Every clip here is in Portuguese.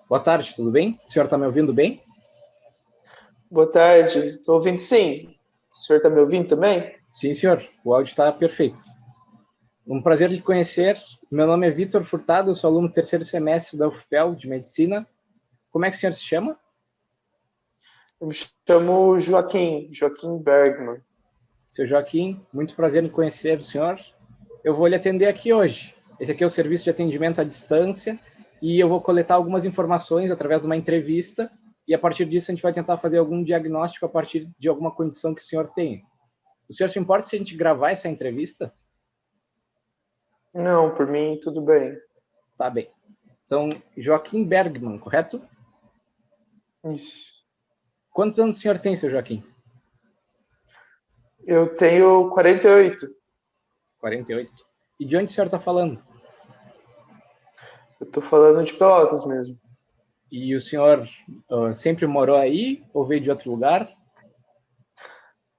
Boa tarde, tudo bem? O senhor está me ouvindo bem? Boa tarde, estou ouvindo sim. O senhor está me ouvindo também? Sim, senhor. O áudio está perfeito. Um prazer de conhecer. Meu nome é Vitor Furtado, eu sou aluno do terceiro semestre da UFPEL de Medicina. Como é que o senhor se chama? Eu me chamo Joaquim Bergman. Seu Joaquim, muito prazer em conhecer o senhor. Eu vou lhe atender aqui hoje. Esse aqui é o serviço de atendimento à distância e eu vou coletar algumas informações através de uma entrevista e a partir disso a gente vai tentar fazer algum diagnóstico a partir de alguma condição que o senhor tenha. O senhor se importa se a gente gravar essa entrevista? Não, por mim tudo bem. Tá bem. Então, Joaquim Bergman, correto? Isso. Quantos anos o senhor tem, seu Joaquim? Eu tenho 48. 48. E de onde o senhor está falando? Eu estou falando de Pelotas mesmo. E o senhor sempre morou aí ou veio de outro lugar?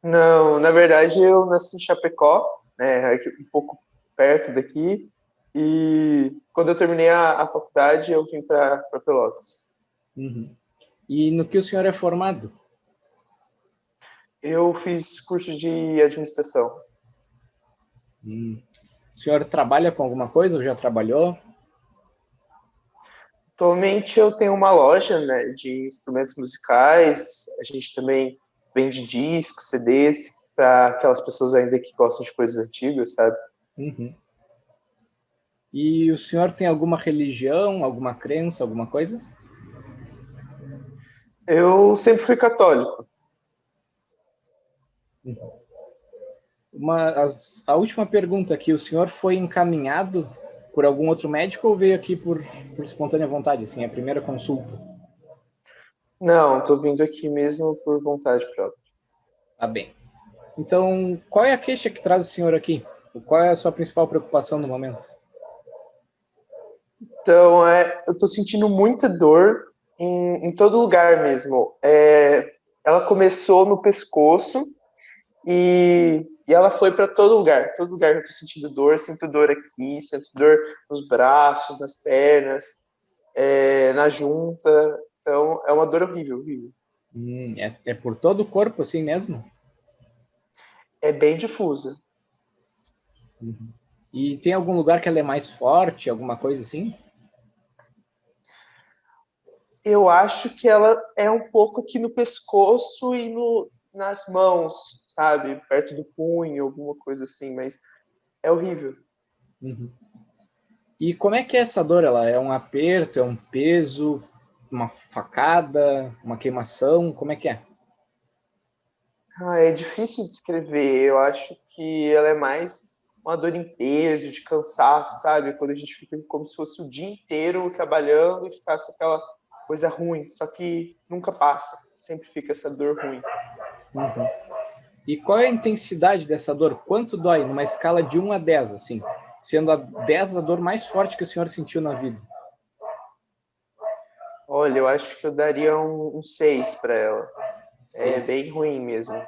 Não, na verdade eu nasci em Chapecó, né, um pouco perto daqui. E quando eu terminei a faculdade eu vim para Pelotas. Uhum. E no que o senhor é formado? Eu fiz curso de administração. O senhor trabalha com alguma coisa ou já trabalhou? Atualmente eu tenho uma loja, né, de instrumentos musicais. A gente também vende discos, CDs para aquelas pessoas ainda que gostam de coisas antigas, sabe? Uhum. E o senhor tem alguma religião, alguma crença, alguma coisa? Eu sempre fui católico. A última pergunta aqui, o senhor foi encaminhado por algum outro médico ou veio aqui por espontânea vontade, assim, a primeira consulta? Não, tô vindo aqui mesmo por vontade própria. Tá bem. Então, qual é a queixa que traz o senhor aqui? Qual é a sua principal preocupação no momento? Então, eu tô sentindo muita dor em todo lugar mesmo. Ela começou no pescoço e ela foi para todo lugar. Todo lugar que eu tô sentindo dor, sinto dor aqui, sinto dor nos braços, nas pernas, na junta. Então, é uma dor horrível, horrível. É por todo o corpo assim mesmo? É bem difusa. Uhum. E tem algum lugar que ela é mais forte, alguma coisa assim? Eu acho que ela é um pouco aqui no pescoço e nas mãos, sabe? Perto do punho, alguma coisa assim, mas é horrível. Uhum. E como é que é essa dor? Ela é um aperto, é um peso, uma facada, uma queimação? Como é que é? É difícil de descrever. Eu acho que ela é mais uma dor em peso, de cansaço, sabe? Quando a gente fica como se fosse o dia inteiro trabalhando e ficasse aquela coisa ruim, só que nunca passa. Sempre fica essa dor ruim. Uhum. E qual é a intensidade dessa dor? Quanto dói numa escala de 1 a 10, assim? Sendo a 10 a dor mais forte que o senhor sentiu na vida. Olha, eu acho que eu daria um 6 para ela. É 6. bem ruim mesmo.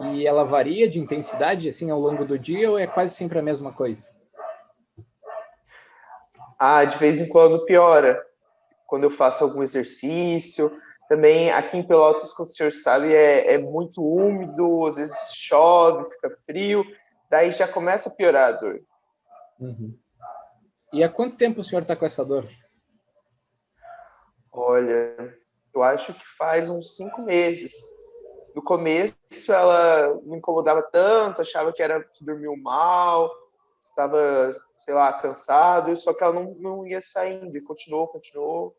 E ela varia de intensidade assim ao longo do dia ou é quase sempre a mesma coisa? De vez em quando piora. Quando eu faço algum exercício. Também aqui em Pelotas, como o senhor sabe, é muito úmido, às vezes chove, fica frio, daí já começa a piorar a dor. Uhum. E há quanto tempo o senhor está com essa dor? Olha, eu acho que faz uns 5 meses. No começo ela me incomodava tanto, achava que era que dormiu mal, estava, sei lá, cansado, só que ela não ia saindo, e continuou,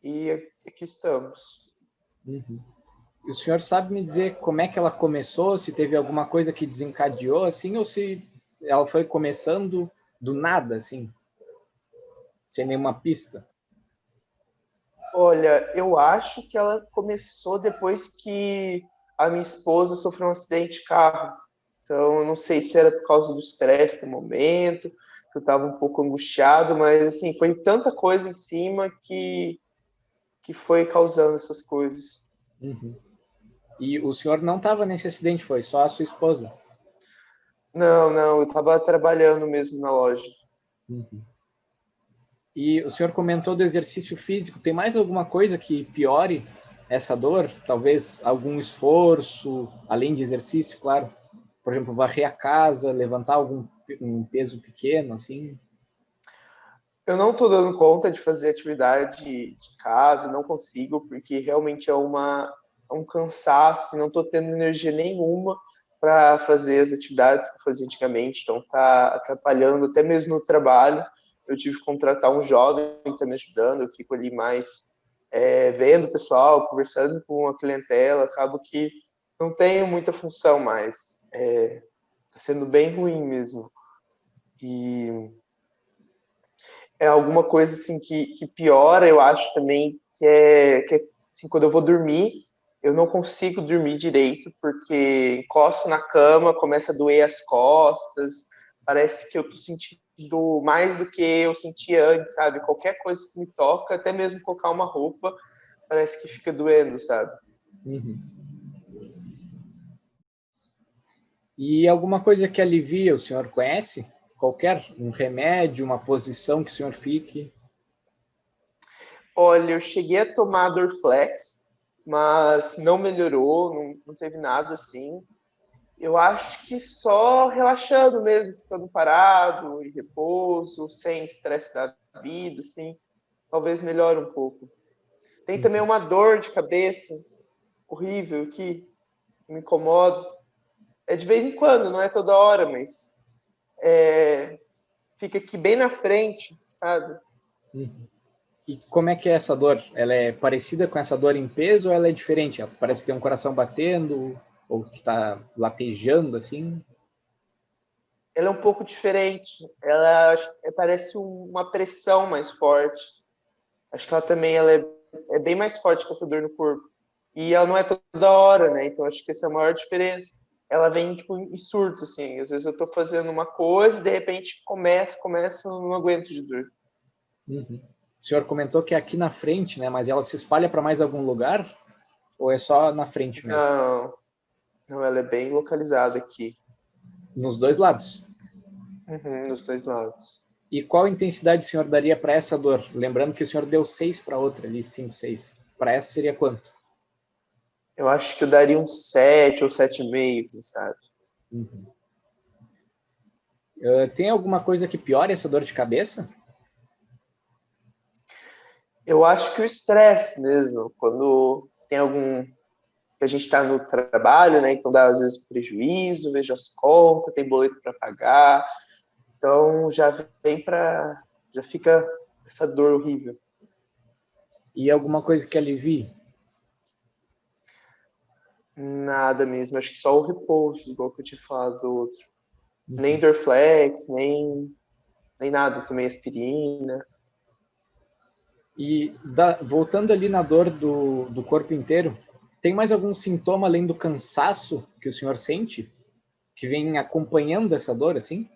e aqui estamos. Uhum. E o senhor sabe me dizer como é que ela começou, se teve alguma coisa que desencadeou, assim, ou se ela foi começando do nada, assim, sem nenhuma pista? Olha, eu acho que ela começou depois que a minha esposa sofreu um acidente de carro. Então, eu não sei se era por causa do estresse no momento, que eu estava um pouco angustiado, mas assim, foi tanta coisa em cima que foi causando essas coisas. Uhum. E o senhor não estava nesse acidente, foi só a sua esposa? Não, eu estava trabalhando mesmo na loja. Uhum. E o senhor comentou do exercício físico. Tem mais alguma coisa que piore essa dor? Talvez algum esforço, além de exercício, claro. Por exemplo, varrer a casa, levantar um peso pequeno, assim. Eu não estou dando conta de fazer atividade de casa, não consigo, porque realmente é um cansaço, não estou tendo energia nenhuma para fazer as atividades que eu fazia antigamente, então está atrapalhando até mesmo o trabalho. Eu tive que contratar um jovem que está me ajudando, eu fico ali mais vendo o pessoal, conversando com a clientela, acabo que não tenho muita função mais. Está sendo bem ruim mesmo. E é alguma coisa assim que piora, eu acho também, que assim, quando eu vou dormir, eu não consigo dormir direito, porque encosto na cama, começa a doer as costas, parece que eu tô sentindo mais do que eu sentia antes, sabe? Qualquer coisa que me toca, até mesmo colocar uma roupa, parece que fica doendo, sabe? Uhum. E alguma coisa que alivia, o senhor conhece? Qualquer um remédio, uma posição que o senhor fique? Olha, eu cheguei a tomar Dorflex, mas não melhorou, não teve nada assim. Eu acho que só relaxando mesmo, ficando parado, em repouso, sem estresse da vida, assim, talvez melhore um pouco. Tem também uma dor de cabeça horrível que me incomoda. É de vez em quando, não é toda hora, mas fica aqui bem na frente, sabe? Uhum. E como é que é essa dor? Ela é parecida com essa dor em peso ou ela é diferente? Parece que tem um coração batendo ou que está latejando, assim? Ela é um pouco diferente. Ela parece uma pressão mais forte. Acho que ela também é bem mais forte que essa dor no corpo. E ela não é toda hora, né? Então acho que essa é a maior diferença. Ela vem tipo em surto, assim. Às vezes eu tô fazendo uma coisa e de repente começa, eu não aguento de dor. Uhum. O senhor comentou que é aqui na frente, né? Mas ela se espalha para mais algum lugar? Ou é só na frente mesmo? Não, não, ela é bem localizada aqui. Nos dois lados. Uhum, nos dois lados. E qual intensidade o senhor daria para essa dor? Lembrando que o senhor deu 6 para outra ali, 5, 6. Para essa seria quanto? Eu acho que eu daria um 7 ou 7,5, quem sabe? Uhum. Tem alguma coisa que piore essa dor de cabeça? Eu acho que o estresse mesmo, quando tem algum que a gente está no trabalho, né? Então dá às vezes prejuízo, vejo as contas, tem boleto para pagar, então já fica essa dor horrível. E alguma coisa que alivie? Nada mesmo, acho que só o repouso, igual que eu tinha falado do outro. Nem Uhum. Dorflex, nem nada, tomei aspirina. E voltando ali na dor do corpo inteiro, tem mais algum sintoma além do cansaço que o senhor sente? Que vem acompanhando essa dor, assim?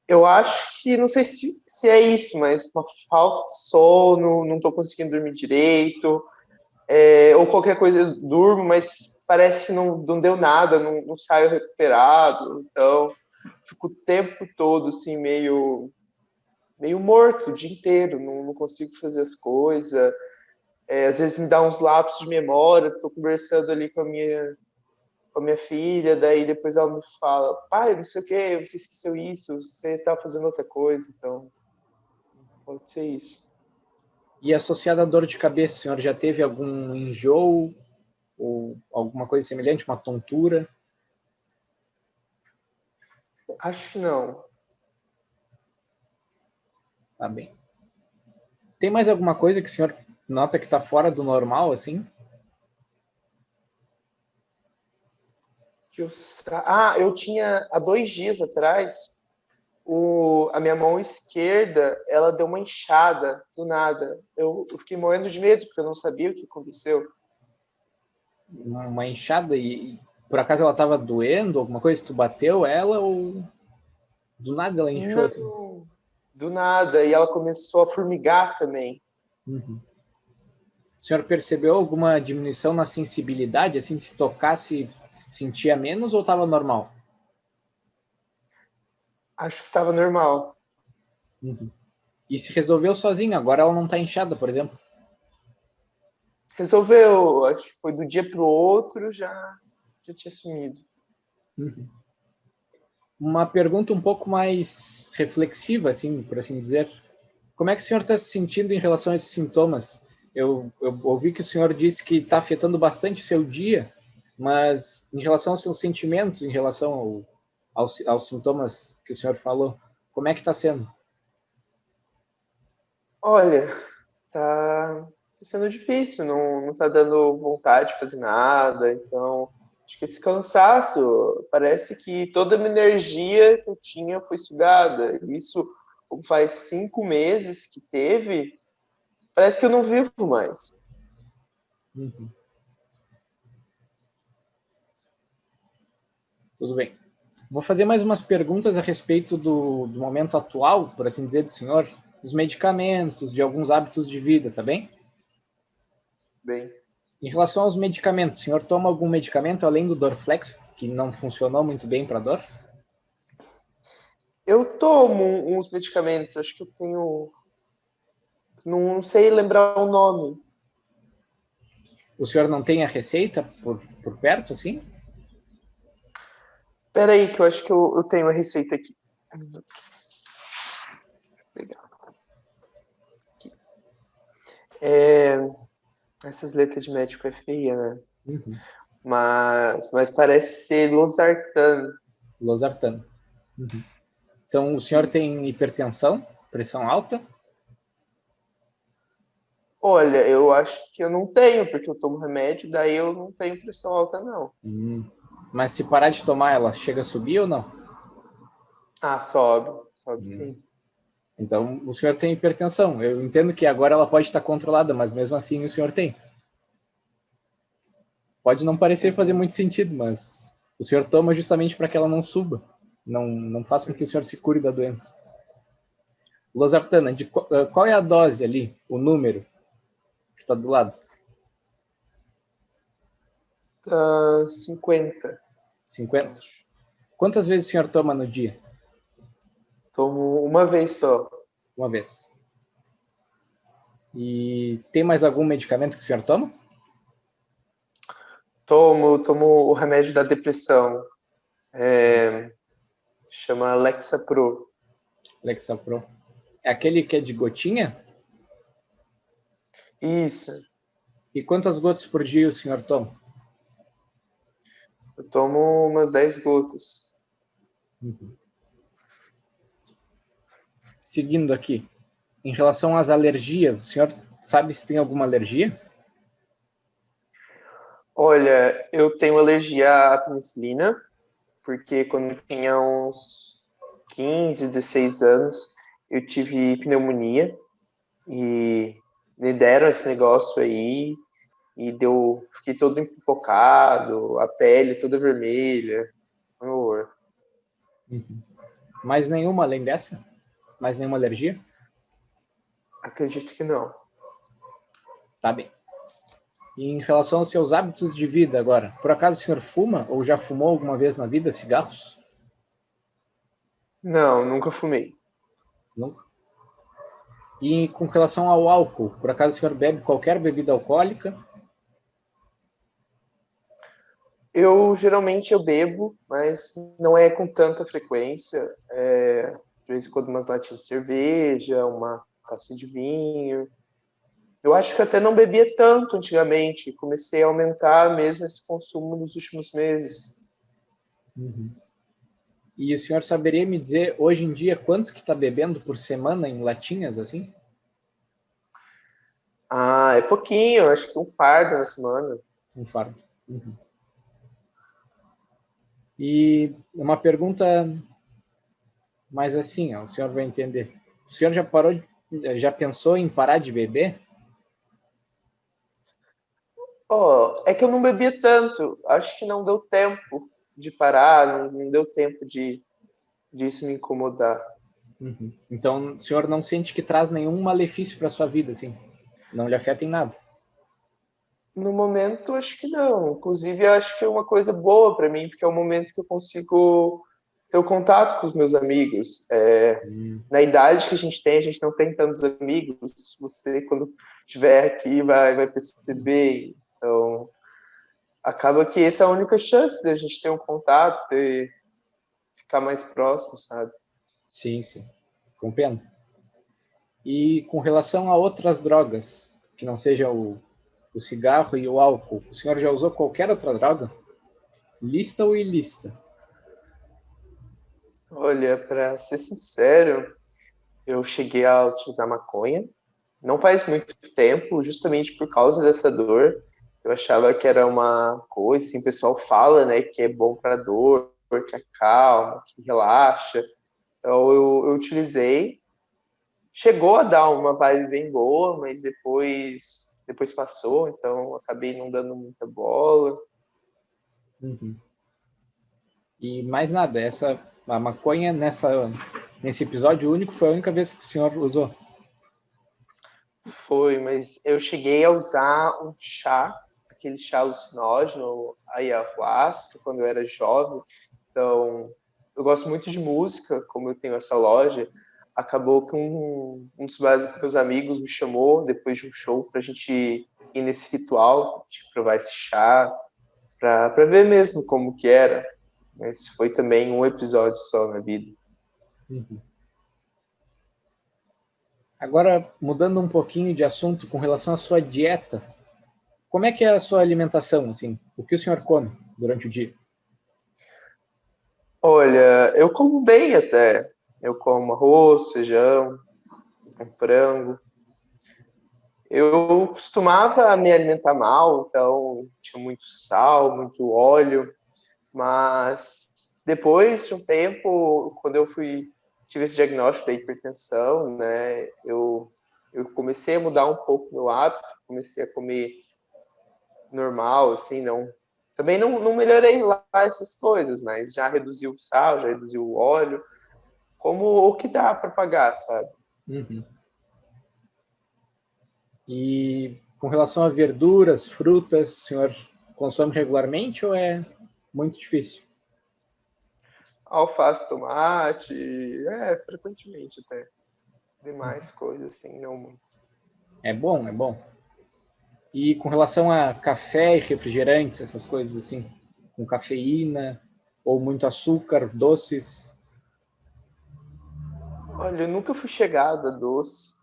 Eu acho que, não sei se é isso, mas uma falta de sono, não estou conseguindo dormir direito, ou qualquer coisa, eu durmo, mas parece que não deu nada, não saio recuperado, então fico o tempo todo assim, meio morto o dia inteiro, não consigo fazer as coisas, às vezes me dá uns lapsos de memória, estou conversando ali com a minha filha, daí depois ela me fala, pai, não sei o que, você esqueceu isso, você tá fazendo outra coisa, então pode ser isso. E associado à dor de cabeça, o senhor já teve algum enjoo ou alguma coisa semelhante, uma tontura? Acho que não. Tá bem. Tem mais alguma coisa que o senhor nota que está fora do normal, assim? Eu tinha, há 2 dias atrás, a minha mão esquerda, ela deu uma inchada do nada. Eu fiquei morrendo de medo, porque eu não sabia o que aconteceu. Uma inchada e por acaso ela estava doendo, alguma coisa? Tu bateu ela ou do nada ela inchou assim? Não, do nada. E ela começou a formigar também. Uhum. O senhor percebeu alguma diminuição na sensibilidade, assim, se tocasse, sentia menos ou estava normal? Acho que estava normal. Uhum. E se resolveu sozinho, agora ela não está inchada, por exemplo. Resolveu, acho que foi do dia para o outro, já tinha sumido. Uhum. Uma pergunta um pouco mais reflexiva, assim, por assim dizer. Como é que o senhor está se sentindo em relação a esses sintomas? Eu ouvi que o senhor disse que está afetando bastante o seu dia, mas em relação aos seus sentimentos, em relação aos sintomas que o senhor falou, como é que está sendo? Olha, tá sendo difícil, não tá dando vontade de fazer nada, então acho que esse cansaço, parece que toda a minha energia que eu tinha foi sugada. Isso faz 5 meses que teve, parece que eu não vivo mais. Uhum. Tudo bem. Vou fazer mais umas perguntas a respeito do momento atual, por assim dizer, do senhor, dos medicamentos, de alguns hábitos de vida, tá bem? Bem, Em relação aos medicamentos, o senhor toma algum medicamento além do Dorflex, que não funcionou muito bem para dor? eu tomo uns medicamentos, acho que eu tenho, não sei lembrar o nome. O senhor não tem a receita por perto, assim? Espera aí, que eu acho que eu tenho a receita aqui. Legal. É, essas letras de médico é feia, né? Uhum. Mas parece ser losartano. Losartano. Uhum. Então, o senhor Isso. tem hipertensão, pressão alta? Olha, eu acho que eu não tenho, porque eu tomo remédio, daí eu não tenho pressão alta, não. Mas se parar de tomar, ela chega a subir ou não? Ah, sobe Hum. sim. Então, o senhor tem hipertensão. Eu entendo que agora ela pode estar controlada, mas mesmo assim o senhor tem. Pode não parecer fazer Uhum. muito sentido, mas o senhor toma justamente para que ela não suba. Não faz com que o senhor se cure da doença. Losartana, qual é a dose ali, o número que está do lado? 50. 50. Quantas vezes o senhor toma no dia? Tomo uma vez só. Uma vez. E tem mais algum medicamento que o senhor toma? Tomo o remédio da depressão. Chama Lexapro. Lexapro. É aquele que é de gotinha? Isso. E quantas gotas por dia o senhor toma? Eu tomo umas 10 gotas. Uhum. Seguindo aqui, em relação às alergias, o senhor sabe se tem alguma alergia? Olha, eu tenho alergia à penicilina, porque quando eu tinha uns 15, 16 anos, eu tive pneumonia e me deram esse negócio aí e fiquei todo empipocado, a pele toda vermelha. Um horror. Uhum. Mais nenhuma além dessa? Mais nenhuma alergia? Acredito que não. Tá bem. E em relação aos seus hábitos de vida agora, por acaso o senhor fuma ou já fumou alguma vez na vida cigarros? Não, nunca fumei. Nunca. E com relação ao álcool, por acaso o senhor bebe qualquer bebida alcoólica? Eu geralmente eu bebo, mas não é com tanta frequência. De vez em quando umas latinhas de cerveja, uma taça de vinho. Eu acho que até não bebia tanto antigamente. Comecei a aumentar mesmo esse consumo nos últimos meses. Uhum. E o senhor saberia me dizer hoje em dia quanto que está bebendo por semana em latinhas assim? Ah, é pouquinho, acho que um fardo na semana. Um fardo. Uhum. E uma pergunta mais assim, ó, o senhor vai entender. O senhor já pensou em parar de beber? Oh, é que eu não bebia tanto. Acho que não deu tempo de parar, não deu tempo disso me incomodar. Uhum. Então, o senhor não sente que traz nenhum malefício para sua vida, assim? Não lhe afeta em nada? No momento, acho que não. Inclusive, acho que é uma coisa boa para mim, porque é o momento que eu consigo ter o contato com os meus amigos. Na idade que a gente não tem tantos amigos. Você, quando estiver aqui, vai perceber. Então, acaba que essa é a única chance de a gente ter um contato, de ficar mais próximo, sabe? Sim, sim. Compreendo. E com relação a outras drogas, que não seja o cigarro e o álcool, o senhor já usou qualquer outra droga? Lista ou ilícita? Olha, para ser sincero, eu cheguei a utilizar maconha. Não faz muito tempo, justamente por causa dessa dor. Eu achava que era uma coisa, assim, o pessoal fala, né, que é bom para dor, que acalma, que relaxa. Então eu utilizei. Chegou a dar uma vibe bem boa, mas depois passou, então acabei não dando muita bola. Uhum. E mais nada, a maconha nesse episódio único foi a única vez que o senhor usou. Foi, mas eu cheguei a usar um chá, aquele chá alucinógeno, ayahuasca, quando eu era jovem. Então, eu gosto muito de música, como eu tenho essa loja. Acabou que um dos meus amigos me chamou depois de um show para a gente ir nesse ritual, de provar esse chá, para ver mesmo como que era. Esse foi também um episódio só na vida. Uhum. Agora, mudando um pouquinho de assunto com relação à sua dieta, como é que é a sua alimentação, assim? O que o senhor come durante o dia? Olha, eu como bem até. Eu como arroz, feijão, um frango. Eu costumava me alimentar mal, então tinha muito sal, muito óleo, mas depois de um tempo, quando tive esse diagnóstico da hipertensão, né, eu comecei a mudar um pouco meu hábito, comecei a comer normal, assim, também não melhorei lá essas coisas, mas já reduziu o sal, já reduziu o óleo, como o que dá para pagar, sabe? Uhum. E com relação a verduras, frutas, o senhor consome regularmente ou é muito difícil? Alface, tomate, frequentemente até. Demais coisas, assim, não muito. É bom, é bom. E com relação a café e refrigerantes, essas coisas assim, com cafeína ou muito açúcar, doces? Olha, eu nunca fui chegado a doce,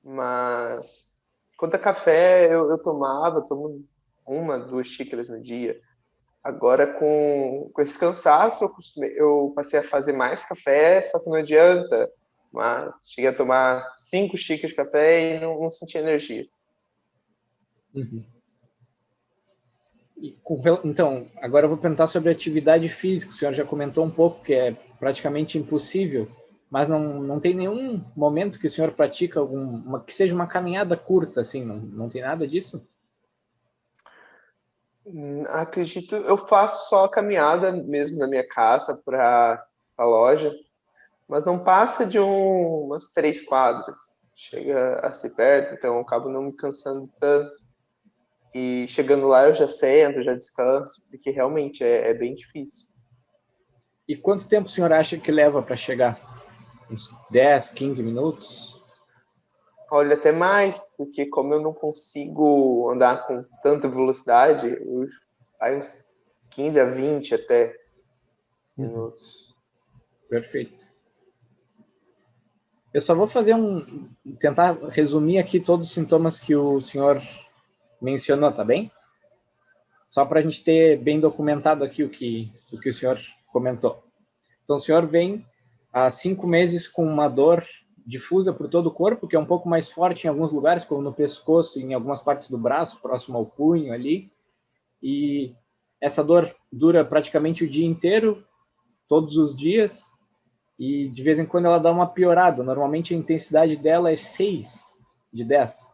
mas quanto a café, eu tomo 1, 2 xícaras no dia. Agora, com esse cansaço, eu passei a fazer mais café, só que não adianta. Mas cheguei a tomar 5 xícaras de café e não senti energia. Uhum. Então, agora eu vou perguntar sobre atividade física. O senhor já comentou um pouco que é praticamente impossível, mas não tem nenhum momento que o senhor pratica que seja uma caminhada curta, assim, não tem nada disso? Acredito, eu faço só a caminhada mesmo na minha casa para a loja, mas não passa de umas 3 quadras. Chega a ser perto, então eu acabo não me cansando tanto. E chegando lá eu já sento, já descanso, porque realmente é bem difícil. E quanto tempo o senhor acha que leva para chegar? Uns 10, 15 minutos? Olha, até mais, porque como eu não consigo andar com tanta velocidade, vai uns 15 a 20 até minutos. Perfeito. Eu só vou tentar resumir aqui todos os sintomas que o senhor mencionou, tá bem? Só para a gente ter bem documentado aqui o que o senhor comentou. Então, o senhor vem há 5 meses com uma dor difusa por todo o corpo, que é um pouco mais forte em alguns lugares, como no pescoço e em algumas partes do braço, próximo ao punho ali. E essa dor dura praticamente o dia inteiro, todos os dias, e de vez em quando ela dá uma piorada. Normalmente a intensidade dela é 6 de 10,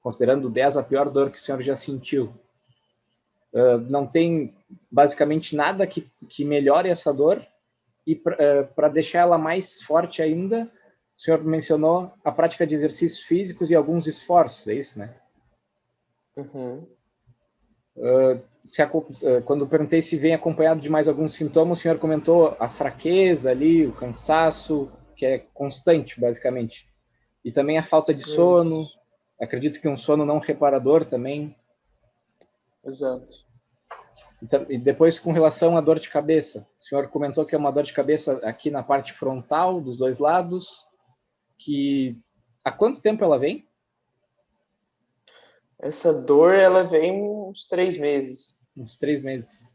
considerando 10 a pior dor que o senhor já sentiu. Não tem basicamente nada que melhore essa dor, e para deixar ela mais forte ainda, o senhor mencionou a prática de exercícios físicos e alguns esforços, é isso, né? Uhum. Quando eu perguntei se vem acompanhado de mais algum sintoma, o senhor comentou a fraqueza ali, o cansaço, que é constante, basicamente. E também a falta de sono. Acredito que um sono não reparador também. Exato. E depois, com relação à dor de cabeça, o senhor comentou que é uma dor de cabeça aqui na parte frontal, dos dois lados, que há quanto tempo ela vem? Essa dor, ela vem uns 3 meses. Uns 3 meses.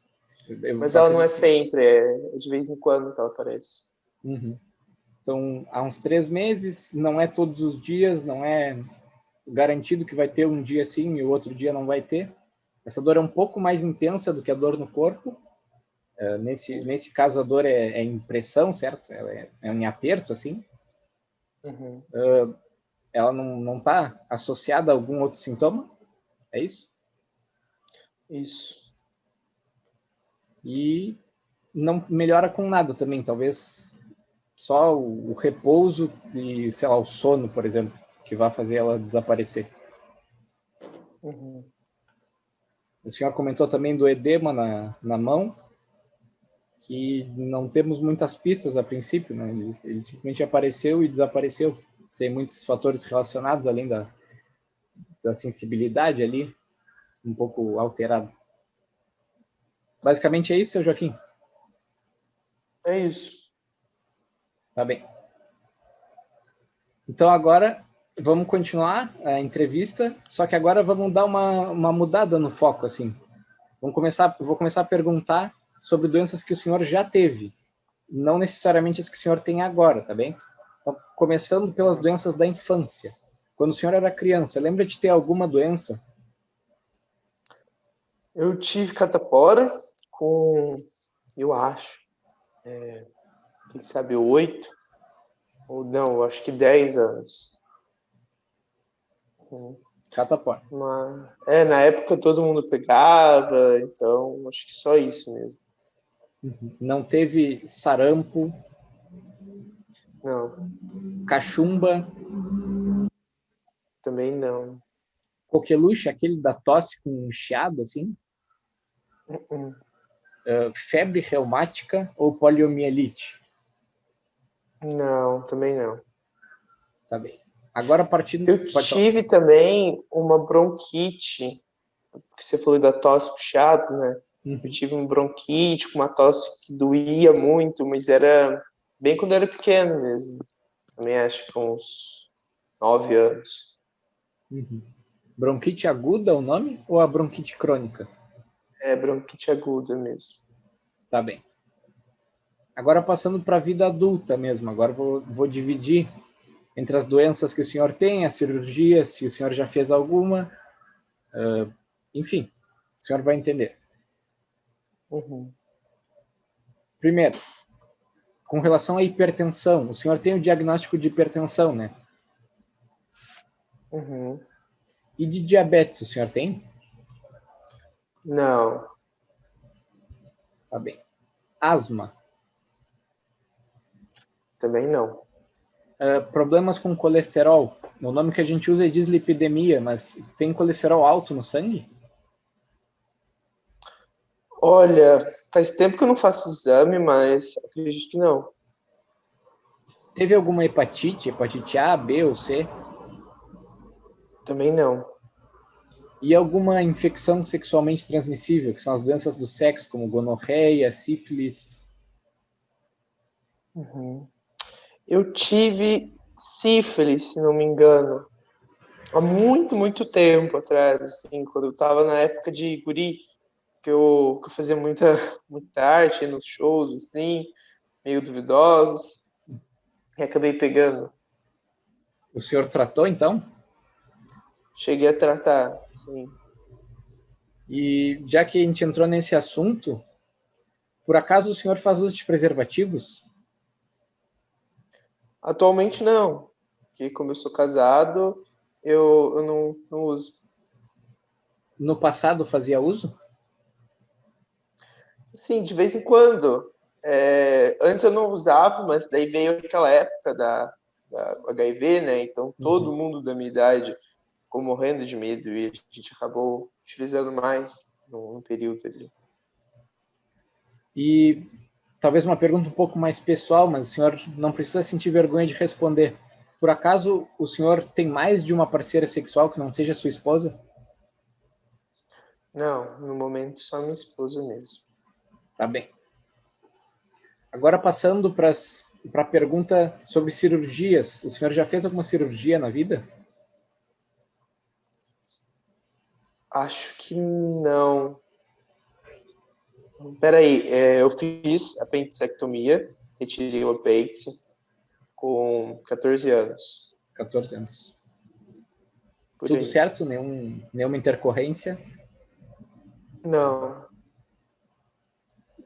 Mas ela não é sempre, é de vez em quando que ela aparece. Uhum. Então, há uns 3 meses, não é todos os dias, não é garantido que vai ter um dia sim e o outro dia não vai ter. Essa dor é um pouco mais intensa do que a dor no corpo. Nesse caso, a dor é impressão, certo? Ela é um aperto, assim. Uhum. Ela não está associada a algum outro sintoma? É isso? Isso. E não melhora com nada também, talvez só o repouso e, sei lá, o sono, por exemplo, que vai fazer ela desaparecer. Uhum. O senhor comentou também do edema na mão, que não temos muitas pistas a princípio, né? Ele simplesmente apareceu e desapareceu, sem muitos fatores relacionados, além da sensibilidade ali, um pouco alterada. Basicamente é isso, seu Joaquim? É isso. Tá bem. Então agora vamos continuar a entrevista, só que agora vamos dar uma mudada no foco, assim. Vou começar a perguntar sobre doenças que o senhor já teve, não necessariamente as que o senhor tem agora, tá bem? Então, começando pelas doenças da infância. Quando o senhor era criança, lembra de ter alguma doença? Eu tive catapora com, eu acho, quem sabe, 8, ou não, acho que 10 anos. Catapora. Na época todo mundo pegava, então acho que só isso mesmo. Não teve sarampo? Não, Cachumba? também não. Coqueluche, aquele da tosse com um chiado, assim? Febre reumática ou poliomielite? Não, também não. Tá bem. Agora partindo... Eu tive também uma bronquite, porque você falou da tosse puxada, né? Uhum. Eu tive uma bronquite, uma tosse que doía muito, mas era bem quando eu era pequeno mesmo. Também acho que uns 9 anos. Uhum. Bronquite aguda é o nome ou a bronquite crônica? É bronquite aguda mesmo. Tá bem. Agora passando para a vida adulta mesmo. Agora vou dividir entre as doenças que o senhor tem, as cirurgias, se o senhor já fez alguma. Enfim, o senhor vai entender. Uhum. Primeiro, com relação à hipertensão. O senhor tem o diagnóstico de hipertensão, né? Uhum. E de diabetes, o senhor tem? Não, Tá bem. Asma. também não. Problemas com colesterol. O nome que a gente usa é dislipidemia, mas tem colesterol alto no sangue? Olha, faz tempo que eu não faço exame, mas acredito que não. Teve alguma hepatite A, B ou C? Também não. E alguma infecção sexualmente transmissível, que são as doenças do sexo, como gonorreia, sífilis? Uhum. Eu tive sífilis, se não me engano, há muito, muito tempo atrás, assim, quando eu estava na época de guri, que eu fazia muita arte nos shows, assim, meio duvidosos, e acabei pegando. O senhor tratou, então? Cheguei a tratar, sim. E já que a gente entrou nesse assunto, por acaso o senhor faz uso de preservativos? Atualmente não, porque como eu sou casado, eu não uso. No passado fazia uso? Sim, de vez em quando. Antes eu não usava, mas daí veio aquela época da HIV, né? Então todo mundo da minha idade ficou morrendo de medo e a gente acabou utilizando mais. num período ali. E talvez uma pergunta um pouco mais pessoal, mas o senhor não precisa sentir vergonha de responder. Por acaso o senhor tem mais de uma parceira sexual que não seja sua esposa? Não, no momento só minha esposa mesmo. Tá bem. Agora passando para a pergunta sobre cirurgias. O senhor já fez alguma cirurgia na vida? Acho que não. Peraí, eu fiz apendicectomia, retirei o apêndice com 14 anos. 14 anos. Por Tudo aí. certo? Nenhuma intercorrência? Não.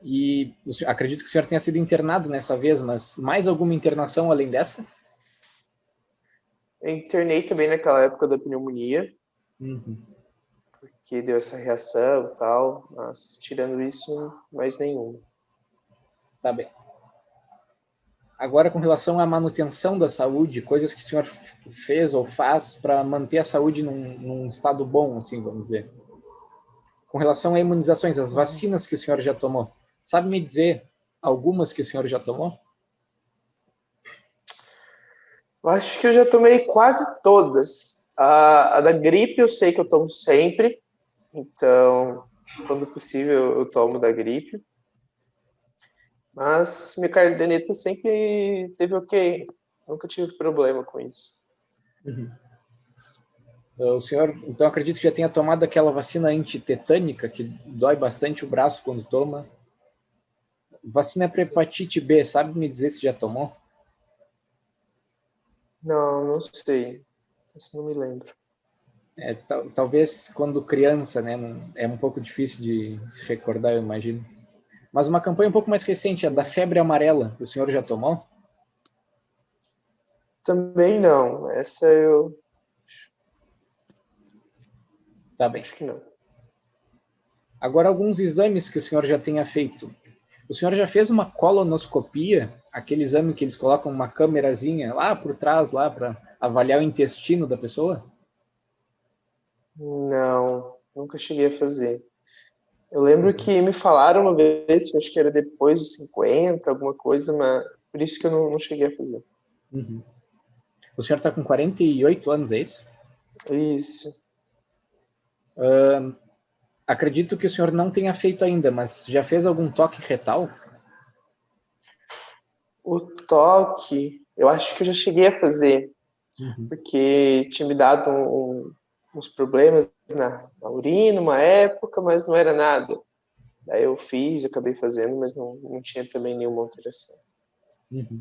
E acredito que o senhor tenha sido internado nessa vez, mas mais alguma internação além dessa? Eu internei também naquela época da pneumonia, Uhum. que deu essa reação e tal, mas tirando isso, mais nenhuma. Tá bem. Agora, com relação à manutenção da saúde, coisas que o senhor fez ou faz para manter a saúde num estado bom, assim, vamos dizer. Com relação a imunizações, as vacinas que o senhor já tomou, sabe me dizer algumas que o senhor já tomou? Eu acho que eu já tomei quase todas. A da gripe eu sei que eu tomo sempre, então, quando possível, eu tomo da gripe. Mas minha caderneta sempre teve ok. Nunca tive problema com isso. Uhum. O senhor, então, acredito que já tenha tomado aquela vacina antitetânica, que dói bastante o braço quando toma. Vacina para hepatite B, sabe me dizer se já tomou? Não, não sei. Isso não me lembro. Talvez quando criança, né? É um pouco difícil de se recordar, eu imagino. Mas uma campanha um pouco mais recente, a da febre amarela, o senhor já tomou? Também não. Essa eu Tá bem. acho que não. Agora, alguns exames que o senhor já tenha feito. O senhor já fez uma colonoscopia, aquele exame que eles colocam uma câmerazinha lá por trás, lá para avaliar o intestino da pessoa? Não, nunca cheguei a fazer. Eu lembro que me falaram uma vez, que eu acho que era depois dos 50, alguma coisa, mas por isso que eu não cheguei a fazer. Uhum. O senhor está com 48 anos, é isso? Isso. Acredito que o senhor não tenha feito ainda, mas já fez algum toque retal? O toque, eu acho que eu já cheguei a fazer, Uhum. porque tinha me dado uns problemas na urina uma época, mas não era nada. Daí eu fiz, acabei fazendo, mas não tinha também nenhuma alteração. Uhum.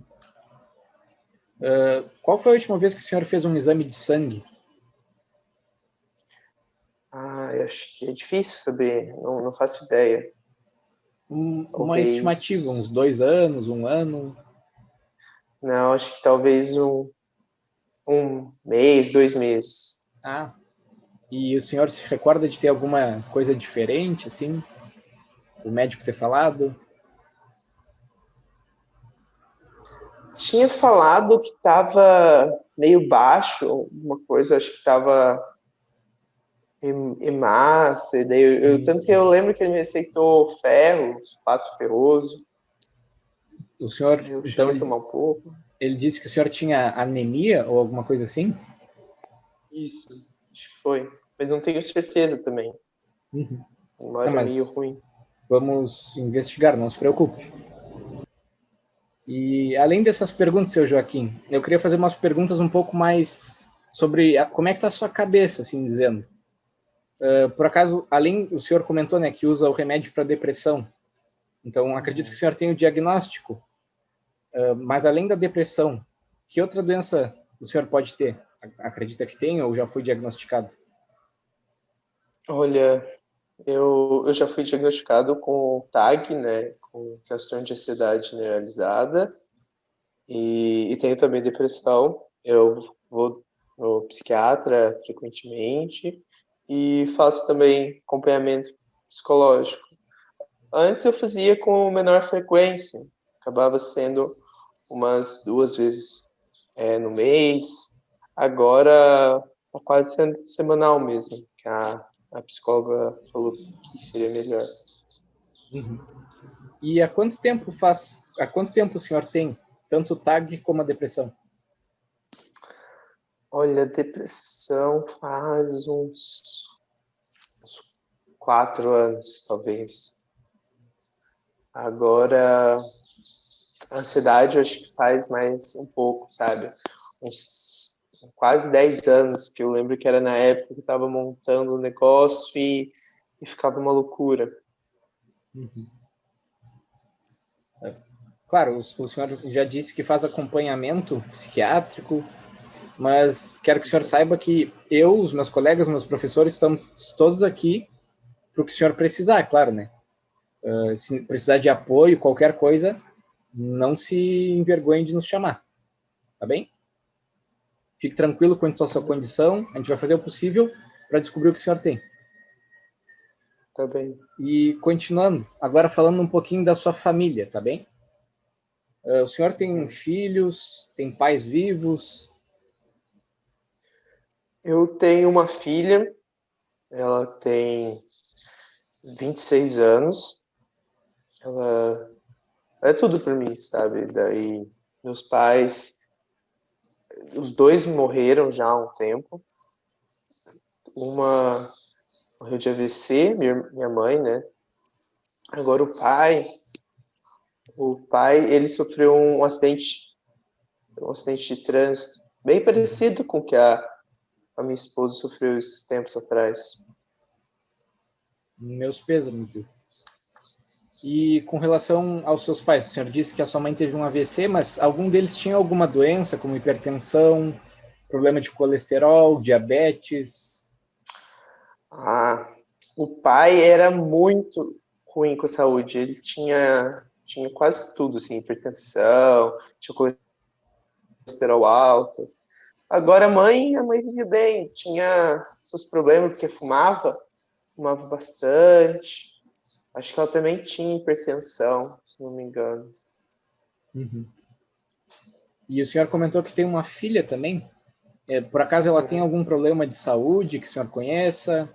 Qual foi a última vez que o senhor fez um exame de sangue? Eu acho que é difícil saber, não faço ideia. Uma estimativa, uns 2 anos, 1 ano? Não, acho que talvez um mês, 2 meses. Ah, e o senhor se recorda de ter alguma coisa diferente, assim? O médico ter falado? Tinha falado que estava meio baixo, uma coisa, acho que estava hemácia, daí tanto que eu lembro que ele me receitou ferro, sulfato ferroso, O senhor, eu então, cheguei a tomar um pouco. ele disse que o senhor tinha anemia ou alguma coisa assim? Isso, acho que foi, mas não tenho certeza também, Uhum. uma Não, hora meio mas ruim. vamos investigar, não se preocupe. E além dessas perguntas, seu Joaquim, eu queria fazer umas perguntas um pouco mais sobre como é que está a sua cabeça, assim dizendo. Por acaso, além, o senhor comentou, né, que usa o remédio para depressão. Então, acredito que o senhor tem o diagnóstico. Mas além da depressão, que outra doença o senhor pode ter? Acredita que tem ou já foi diagnosticado? Olha, eu já fui diagnosticado com TAG, né, com transtorno de ansiedade generalizada, e tenho também depressão. Eu vou no psiquiatra frequentemente e faço também acompanhamento psicológico. Antes eu fazia com menor frequência, acabava sendo umas 2 vezes no mês. Agora está quase sendo semanal mesmo, que a a psicóloga falou que seria melhor. Uhum. E há quanto tempo o senhor tem tanto o TAG como a depressão? Olha, depressão faz uns 4 anos, talvez. Agora, a ansiedade eu acho que faz mais um pouco, sabe? Uns quase 10 anos, que eu lembro que era na época que eu estava montando o negócio e ficava uma loucura. Uhum. Claro, o senhor já disse que faz acompanhamento psiquiátrico, mas quero que o senhor saiba que eu, os meus colegas, meus professores, estamos todos aqui para o que o senhor precisar, claro, né? Se precisar de apoio, qualquer coisa, não se envergonhe de nos chamar, tá bem? Fique tranquilo quanto à sua condição, a gente vai fazer o possível para descobrir o que o senhor tem. Tá bem. E continuando, agora falando um pouquinho da sua família, tá bem? O senhor tem filhos, tem pais vivos? Eu tenho uma filha, ela tem 26 anos, ela é tudo para mim, sabe? Daí, meus pais, os dois morreram já há um tempo. Uma morreu de AVC, minha mãe, né? Agora o pai, ele sofreu um acidente de trânsito, bem parecido com o que a minha esposa sofreu esses tempos atrás. Meus pêsames. E com relação aos seus pais, o senhor disse que a sua mãe teve um AVC, mas algum deles tinha alguma doença, como hipertensão, problema de colesterol, diabetes? Ah, o pai era muito ruim com a saúde. Ele tinha quase tudo, assim, hipertensão, tinha colesterol alto. Agora a mãe vivia bem, tinha seus problemas porque fumava bastante. Acho que ela também tinha hipertensão, se não me engano. Uhum. E o senhor comentou que tem uma filha também? Por acaso ela tem algum problema de saúde que o senhor conheça?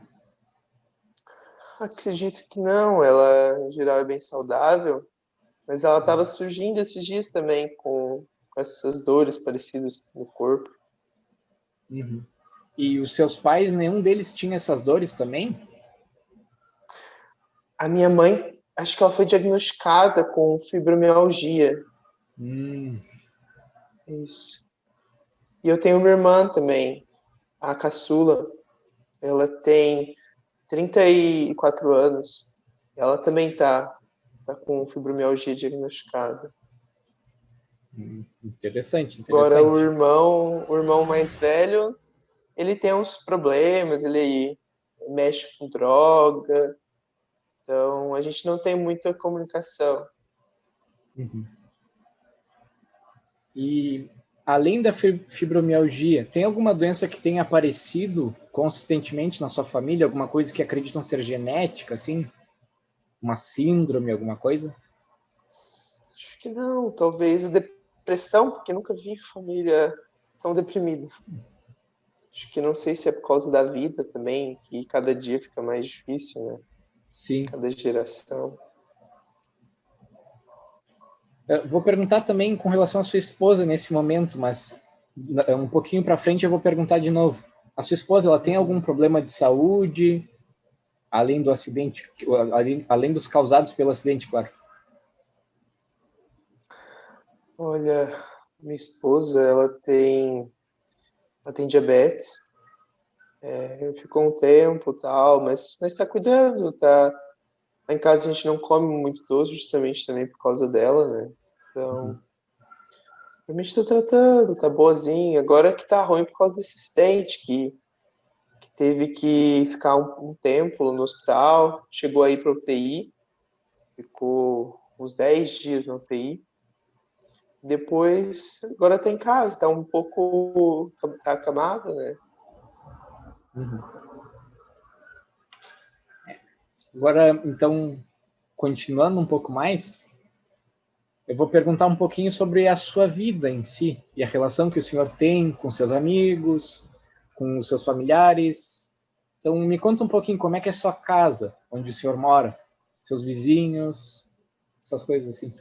Acredito que não, ela em geral é bem saudável, mas ela estava surgindo esses dias também com essas dores parecidas no corpo. Uhum. E os seus pais, nenhum deles tinha essas dores também? A minha mãe, acho que ela foi diagnosticada com fibromialgia. Hum. Isso. E eu tenho uma irmã também, a caçula. Ela tem 34 anos. Ela também tá com fibromialgia diagnosticada. Interessante, Agora, o interessante. irmão mais velho, ele tem uns problemas, ele mexe com droga, então a gente não tem muita comunicação. Uhum. E além da fibromialgia, tem alguma doença que tenha aparecido consistentemente na sua família? Alguma coisa que acreditam ser genética, assim? Uma síndrome, alguma coisa? Acho que não, talvez a depressão, porque nunca vi família tão deprimida. Acho que não sei se é por causa da vida também, que cada dia fica mais difícil, né? Sim. Cada geração. Eu vou perguntar também com relação à sua esposa nesse momento, mas um pouquinho para frente eu vou perguntar de novo. A sua esposa, ela tem algum problema de saúde, além do acidente, além dos causados pelo acidente, claro? Olha, minha esposa, ela tem diabetes, ficou um tempo tal, mas tá cuidando, tá. Lá em casa a gente não come muito doce, justamente também por causa dela, né? Então, a gente tá tratando, tá boazinha. Agora que tá ruim por causa desse acidente, que teve que ficar um tempo no hospital, chegou aí pra UTI, ficou uns 10 dias na UTI. Depois, agora tá em casa, tá um pouco, tá acamada, né? Uhum. Agora, então, continuando um pouco mais, eu vou perguntar um pouquinho sobre a sua vida em si e a relação que o senhor tem com seus amigos, com os seus familiares. Então, me conta um pouquinho como é que é a sua casa, onde o senhor mora, seus vizinhos, essas coisas assim.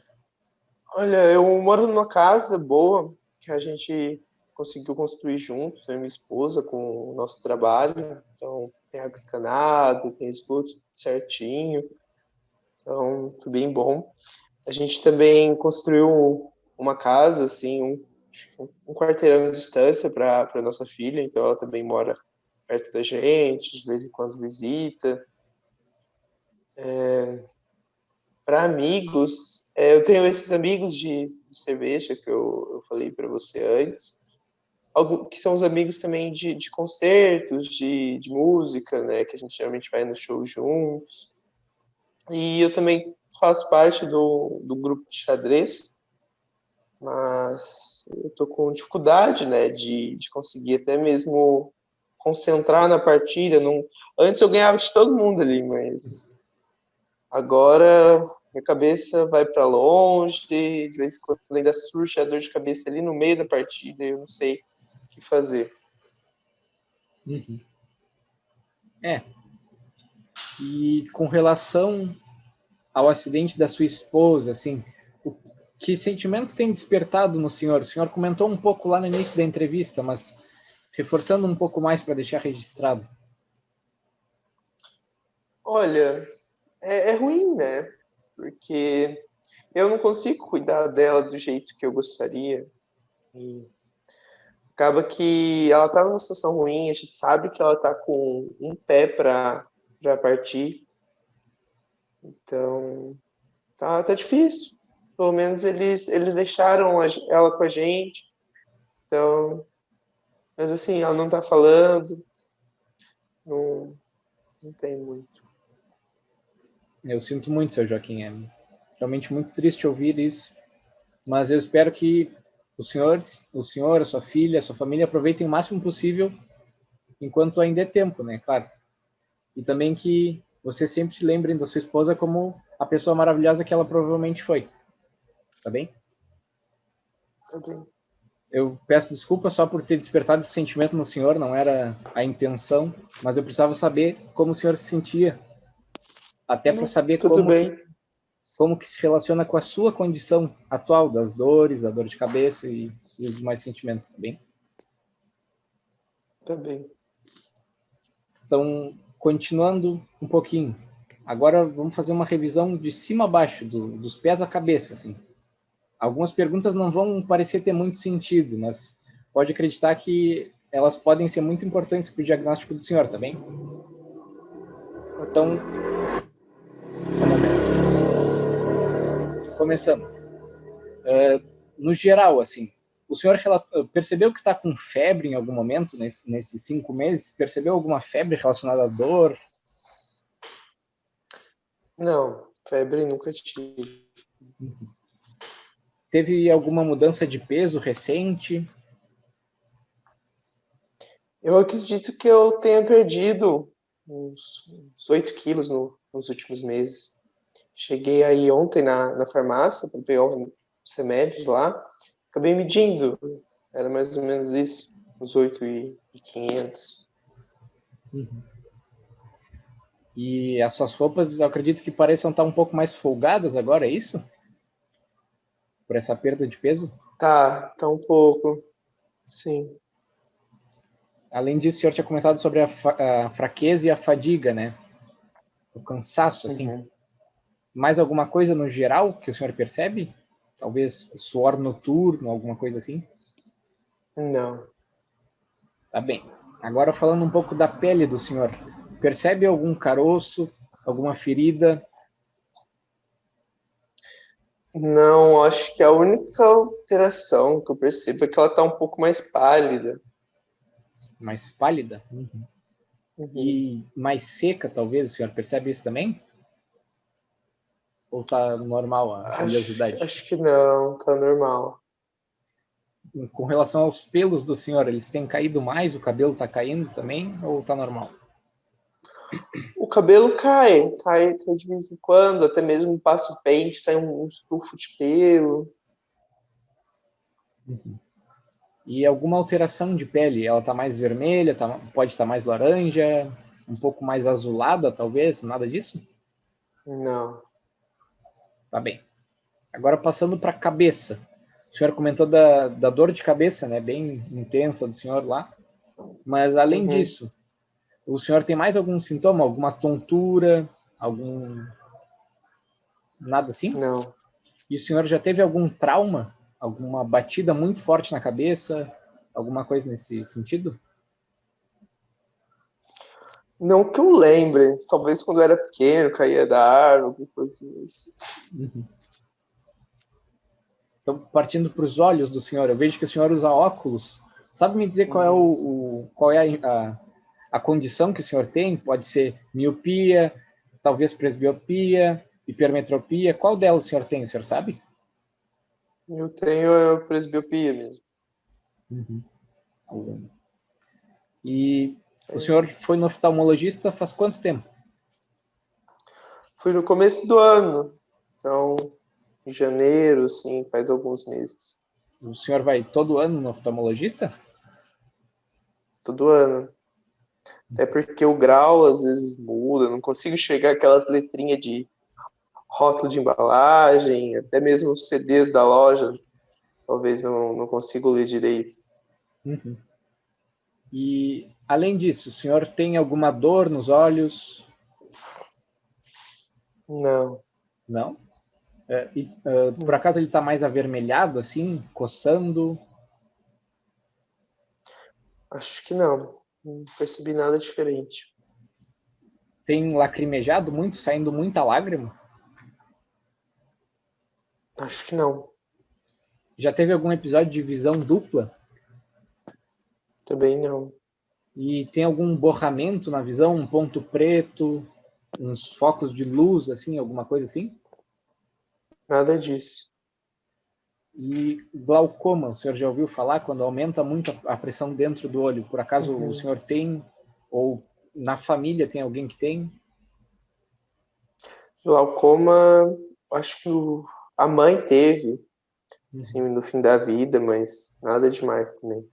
Olha, eu moro numa casa boa que a gente conseguiu construir juntos, eu e minha esposa, com o nosso trabalho. Então, tem água encanada, tem esgoto certinho. Então, foi bem bom. A gente também construiu uma casa, assim, um quarteirão de distância para nossa filha. Então, ela também mora perto da gente, de vez em quando visita. Para amigos, eu tenho esses amigos de cerveja que eu falei para você antes, que são os amigos também de concertos, de música, né, que a gente geralmente vai no show juntos. E eu também faço parte do grupo de xadrez, mas eu tô com dificuldade, né, de conseguir até mesmo concentrar na partida. Não... Antes eu ganhava de todo mundo ali, mas agora minha cabeça vai para longe, de vez em quando ainda surge a dor de cabeça ali no meio da partida, eu não sei o que fazer. Uhum. E com relação ao acidente da sua esposa, assim, que sentimentos tem despertado no senhor? O senhor comentou um pouco lá no início da entrevista, mas reforçando um pouco mais para deixar registrado. Olha, é ruim, né? Porque eu não consigo cuidar dela do jeito que eu gostaria. E acaba que ela tá numa situação ruim, a gente sabe que ela tá com um pé para partir. Então, tá difícil. Pelo menos eles deixaram ela com a gente. Então, mas assim, ela não tá falando, não, não tem muito. Eu sinto muito, seu Joaquim, é realmente muito triste ouvir isso, mas eu espero que o senhor, a sua filha, a sua família aproveitem o máximo possível enquanto ainda é tempo, né? Claro. E também que vocês sempre se lembrem da sua esposa como a pessoa maravilhosa que ela provavelmente foi. Tá bem? Tá bem. Eu peço desculpa só por ter despertado esse sentimento no senhor, não era a intenção, mas eu precisava saber como o senhor se sentia, até para Não, saber tudo bem. como que se relaciona com a sua condição atual, das dores, a dor de cabeça e os demais sentimentos, tá bem? Tá bem. Então, continuando um pouquinho, agora vamos fazer uma revisão de cima a baixo, dos pés à cabeça, assim. Algumas perguntas não vão parecer ter muito sentido, mas pode acreditar que elas podem ser muito importantes para o diagnóstico do senhor, tá bem? Ok. Então, começando. No geral, assim, o senhor percebeu que está com febre em algum momento nesses 5 meses? Percebeu alguma febre relacionada à dor? Não, febre nunca tive. Teve alguma mudança de peso recente? Eu acredito que eu tenha perdido uns 8 quilos nos últimos meses. Cheguei aí ontem na farmácia para pegar os remédios lá. Acabei medindo. Era mais ou menos isso. Uns 8.500. Uhum. E as suas roupas, eu acredito que pareçam estar um pouco mais folgadas agora, é isso? Por essa perda de peso? Tá um pouco. Sim. Além disso, o senhor tinha comentado sobre a fraqueza e a fadiga, né? O cansaço, assim. Uhum. Mais alguma coisa no geral que o senhor percebe? Talvez suor noturno, alguma coisa assim? Não. Tá bem. Agora falando um pouco da pele do senhor. Percebe algum caroço, alguma ferida? Não, acho que a única alteração que eu percebo é que ela tá um pouco mais pálida. Mais pálida? Uhum. E mais seca, talvez? O senhor percebe isso também? Ou tá normal a oleosidade? Acho que não, tá normal. Com relação aos pelos do senhor, eles têm caído mais? O cabelo tá caindo também? Ou tá normal? O cabelo cai de vez em quando, até mesmo passa o pente, sai um estufo de pelo. E alguma alteração de pele? Ela tá mais vermelha? Pode estar mais laranja? um pouco mais azulada, talvez? Nada disso? Não. Tá bem. Agora passando para a cabeça. O senhor comentou da dor de cabeça, né? Bem intensa do senhor lá. Mas além disso, o senhor tem mais algum sintoma? Alguma tontura? Algum... Nada assim? Não. E o senhor já teve algum trauma? Alguma batida muito forte na cabeça? Alguma coisa nesse sentido? Não que eu lembre. Talvez quando eu era pequeno, caía da árvore, alguma coisa assim. Uhum. Então, partindo para os olhos do senhor, eu vejo que o senhor usa óculos. Sabe me dizer qual é, qual é a condição que o senhor tem? Pode ser miopia, talvez presbiopia, hipermetropia. Qual delas o senhor tem, o senhor sabe? Eu tenho presbiopia mesmo. Uhum. E o senhor foi no oftalmologista faz quanto tempo? Fui no começo do ano. Então, em janeiro, assim, faz alguns meses. O senhor vai todo ano no oftalmologista? Todo ano. Até porque o grau às vezes muda, não consigo enxergar aquelas letrinhas de rótulo de embalagem, até mesmo os CDs da loja, talvez não consigo ler direito. Uhum. E, além disso, o senhor tem alguma dor nos olhos? Não. Não? Por acaso ele está mais avermelhado, assim, coçando? Acho que não. Não percebi nada diferente. Tem lacrimejado muito, saindo muita lágrima? Acho que não. Já teve algum episódio de visão dupla? Também não. E tem algum borramento na visão, um ponto preto, uns focos de luz, assim, alguma coisa assim? Nada disso. E glaucoma, o senhor já ouviu falar quando aumenta muito a pressão dentro do olho? Por acaso o senhor tem, ou na família tem alguém que tem? Glaucoma, acho que a mãe teve, sim, no fim da vida, mas nada demais também.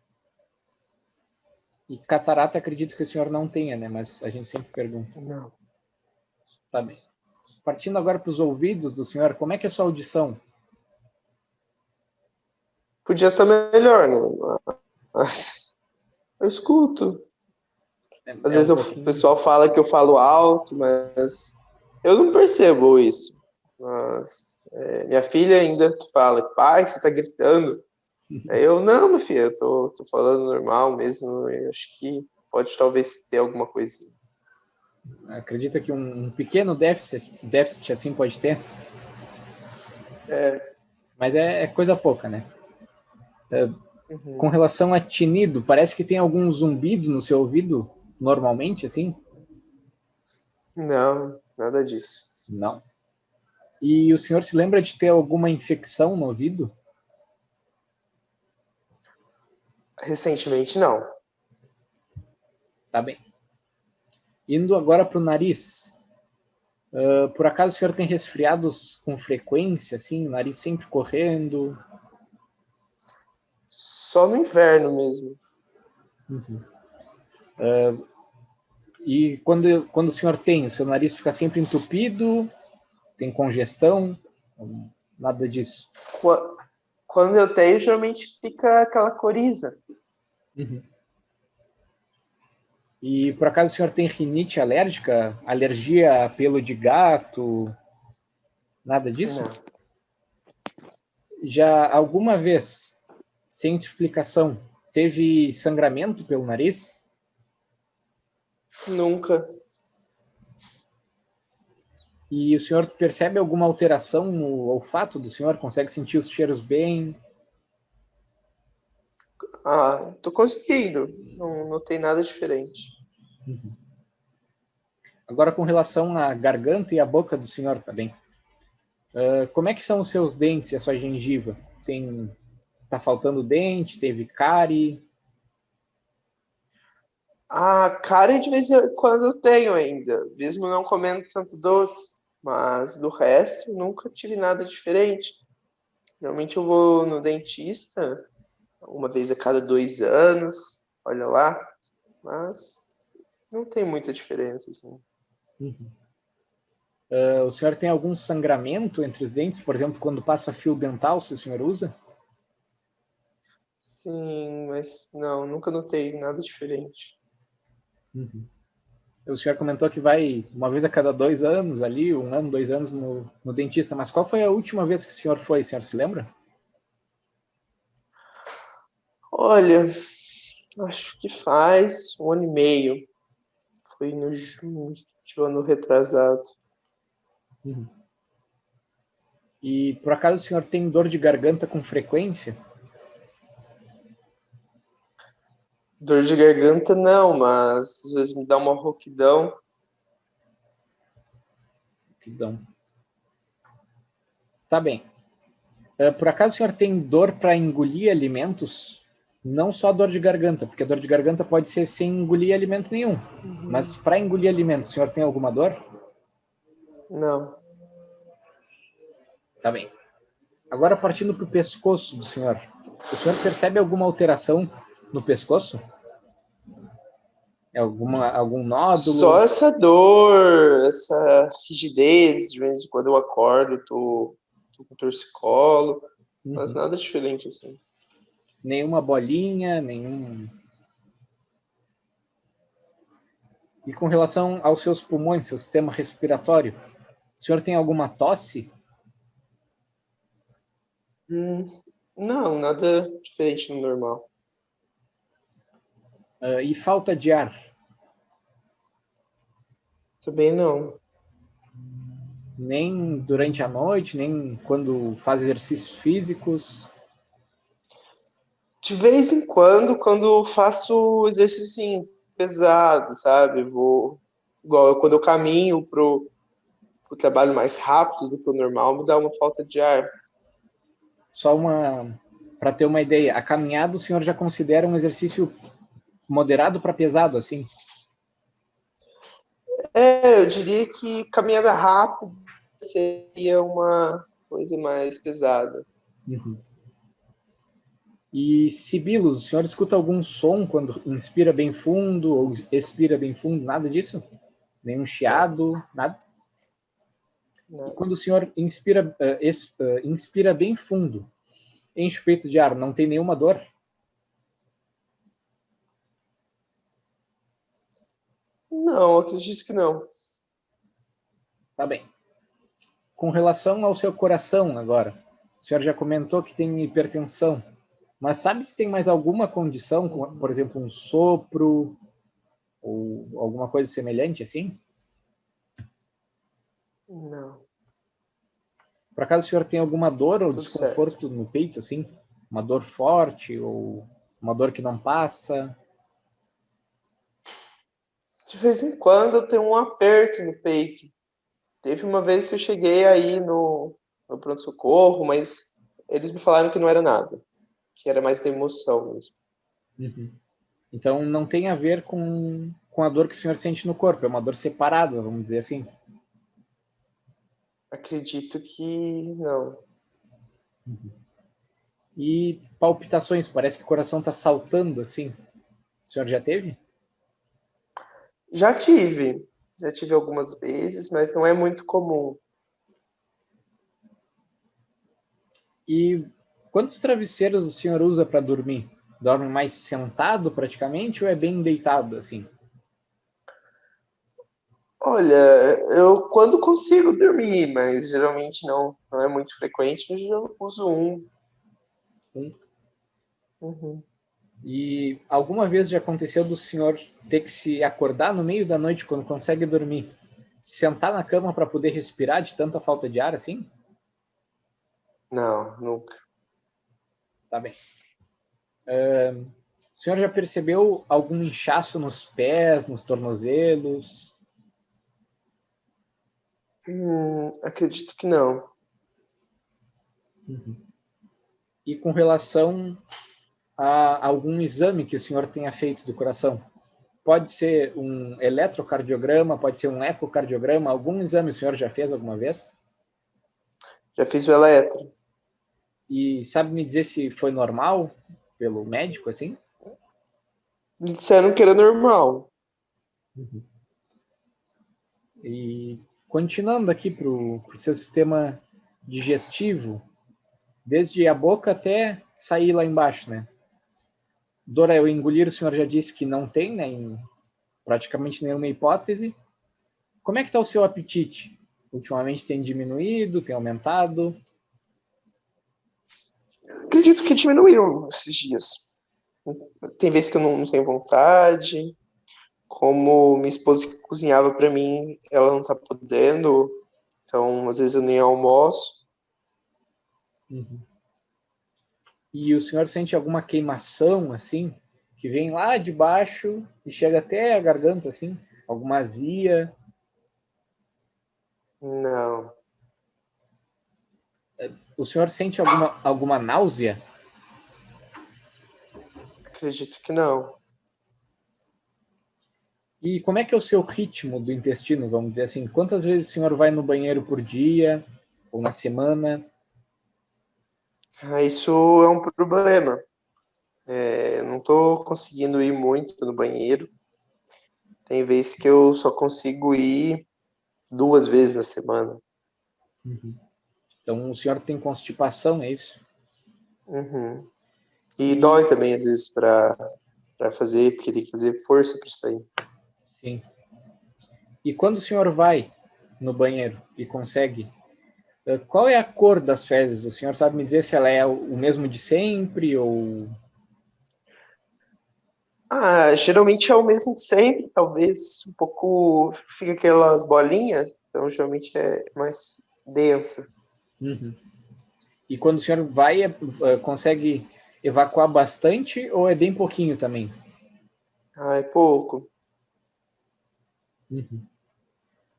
E catarata acredito que o senhor não tenha, né? Mas a gente sempre pergunta. Não. Tá bem. Partindo agora para os ouvidos do senhor, como é que é a sua audição? Podia estar melhor, né? Mas eu escuto. Às É um vezes o pouquinho... pessoal fala que eu falo alto, mas eu não percebo isso. Mas, minha filha ainda que fala que, pai, você tá gritando. Aí eu, não, minha filha, eu tô falando normal mesmo. Eu acho que pode talvez ter alguma coisinha. Acredita que um pequeno déficit assim pode ter? Mas é coisa pouca, né? Com relação a tinido, parece que tem algum zumbido no seu ouvido, normalmente, assim? Não, nada disso. Não. E o senhor se lembra de ter alguma infecção no ouvido? Recentemente, não. Tá bem. Indo agora para o nariz. Por acaso o senhor tem resfriados com frequência, assim, o nariz sempre correndo? Só no inverno mesmo. E quando o senhor tem, o seu nariz fica sempre entupido? Tem congestão? Nada disso? Quando eu tenho, geralmente fica aquela coriza. E por acaso o senhor tem rinite alérgica? Alergia a pelo de gato? Nada disso? Não. Já alguma vez, sem explicação, teve sangramento pelo nariz? Nunca. E o senhor percebe alguma alteração no olfato do senhor? Consegue sentir os cheiros bem? Tô conseguindo. Não tem nada diferente. Agora, com relação à garganta e à boca do senhor, tá bem? Como é que são os seus dentes e a sua gengiva? Tá faltando dente? Teve cárie? Cárie de vez em quando eu tenho ainda, mesmo não comendo tanto doce. Mas do resto, nunca tive nada diferente. Normalmente eu vou no dentista uma vez a cada 2 anos, olha lá. Mas Não tem muita diferença, assim. Uhum. O senhor tem algum sangramento entre os dentes? Por exemplo, quando passa fio dental, se o senhor usa? Sim, mas não, nunca notei nada diferente. Uhum. O senhor comentou que vai uma vez a cada 2 anos ali, 1 ano, 2 anos no dentista, mas qual foi a última vez que o senhor foi? O senhor se lembra? Olha, acho que faz 1 ano e meio. Foi no junho de ano retrasado. Uhum. E por acaso o senhor tem dor de garganta com frequência? Dor de garganta não, mas às vezes me dá uma rouquidão. Então, tá bem. Por acaso o senhor tem dor para engolir alimentos? Não só dor de garganta, porque a dor de garganta pode ser sem engolir alimento nenhum. Mas para engolir alimentos, o senhor tem alguma dor? Não. Tá bem. Agora partindo para o pescoço do senhor. O senhor percebe alguma alteração no pescoço? Algum nódulo? Só essa dor, essa rigidez, de vez em quando eu acordo, tô com torcicolo, mas Uhum. nada diferente assim. Nenhuma bolinha, nenhum. E com relação aos seus pulmões, seu sistema respiratório, o senhor tem alguma tosse? Não, nada diferente do normal. E falta de ar? Também não. Nem durante a noite, nem quando faz exercícios físicos? De vez em quando faço exercício assim, pesado, sabe? Quando eu caminho pro trabalho mais rápido do que o normal, me dá uma falta de ar. Só uma. Para ter uma ideia, a caminhada o senhor já considera um exercício moderado para pesado, assim? Eu diria que caminhada rápida seria uma coisa mais pesada. Uhum. E sibilos, o senhor escuta algum som quando inspira bem fundo ou expira bem fundo? Nada disso? Nenhum Não, chiado? Nada? E não. quando o senhor inspira bem fundo, enche o peito de ar, não tem nenhuma dor? Não, acredito que não. Tá bem. Com relação ao seu coração agora, o senhor já comentou que tem hipertensão, mas sabe se tem mais alguma condição, por exemplo, um sopro ou alguma coisa semelhante assim? Não, Por acaso o senhor tem alguma dor ou tudo certo. desconforto no peito, assim? Uma dor forte ou uma dor que não passa? De vez em quando eu tenho um aperto no peito. Teve uma vez que eu cheguei aí no pronto-socorro, mas eles me falaram que não era nada, que era mais da emoção mesmo. Uhum. Então não tem a ver com a dor que o senhor sente no corpo, é uma dor separada, vamos dizer assim. Acredito que não. E palpitações, parece que o coração está saltando assim. O senhor já teve? Já tive algumas vezes, mas não é muito comum. E quantos travesseiros o senhor usa para dormir? Dorme mais sentado praticamente ou é bem deitado assim? Olha, eu quando consigo dormir, mas geralmente não é muito frequente, eu uso um. Um. Uhum. E alguma vez já aconteceu do senhor ter que se acordar no meio da noite quando consegue dormir, sentar na cama para poder respirar de tanta falta de ar assim? Não, nunca. Tá bem. O senhor já percebeu algum inchaço nos pés, nos tornozelos? Acredito que não. Uhum. E com relação a algum exame que o senhor tenha feito do coração? Pode ser um eletrocardiograma, pode ser um ecocardiograma, algum exame o senhor já fez alguma vez? Já fiz o eletro. E sabe me dizer se foi normal pelo médico, assim? Me disseram que era normal. Uhum. E continuando aqui para o seu sistema digestivo, desde a boca até sair lá embaixo, né? Dor ao engolir, o senhor já disse que não tem, né? Praticamente nenhuma hipótese. Como é que está o seu apetite? Ultimamente tem diminuído, tem aumentado? Acredito que diminuíram esses dias. Tem vezes que eu não tenho vontade. Como minha esposa que cozinhava para mim, ela não tá podendo. Então, às vezes eu nem almoço. Uhum. E o senhor sente alguma queimação, assim, que vem lá de baixo e chega até a garganta, assim? Alguma azia? Não, O senhor sente alguma náusea? acredito que não. E como é que é o seu ritmo do intestino, vamos dizer assim? Quantas vezes o senhor vai no banheiro por dia ou na semana? Isso é um problema. Eu não tô conseguindo ir muito no banheiro. Tem vezes que eu só consigo ir 2 vezes na semana. Uhum. Então o senhor tem constipação, é isso? Uhum. E E dói também, às vezes, para fazer, porque tem que fazer força para sair. sim. E quando o senhor vai no banheiro e consegue, qual é a cor das fezes? O senhor sabe me dizer se ela é o mesmo de sempre ou... Geralmente é o mesmo de sempre, talvez um pouco fica aquelas bolinhas, então geralmente é mais densa. Uhum. E quando o senhor vai, consegue evacuar bastante ou é bem pouquinho também? É pouco. Uhum.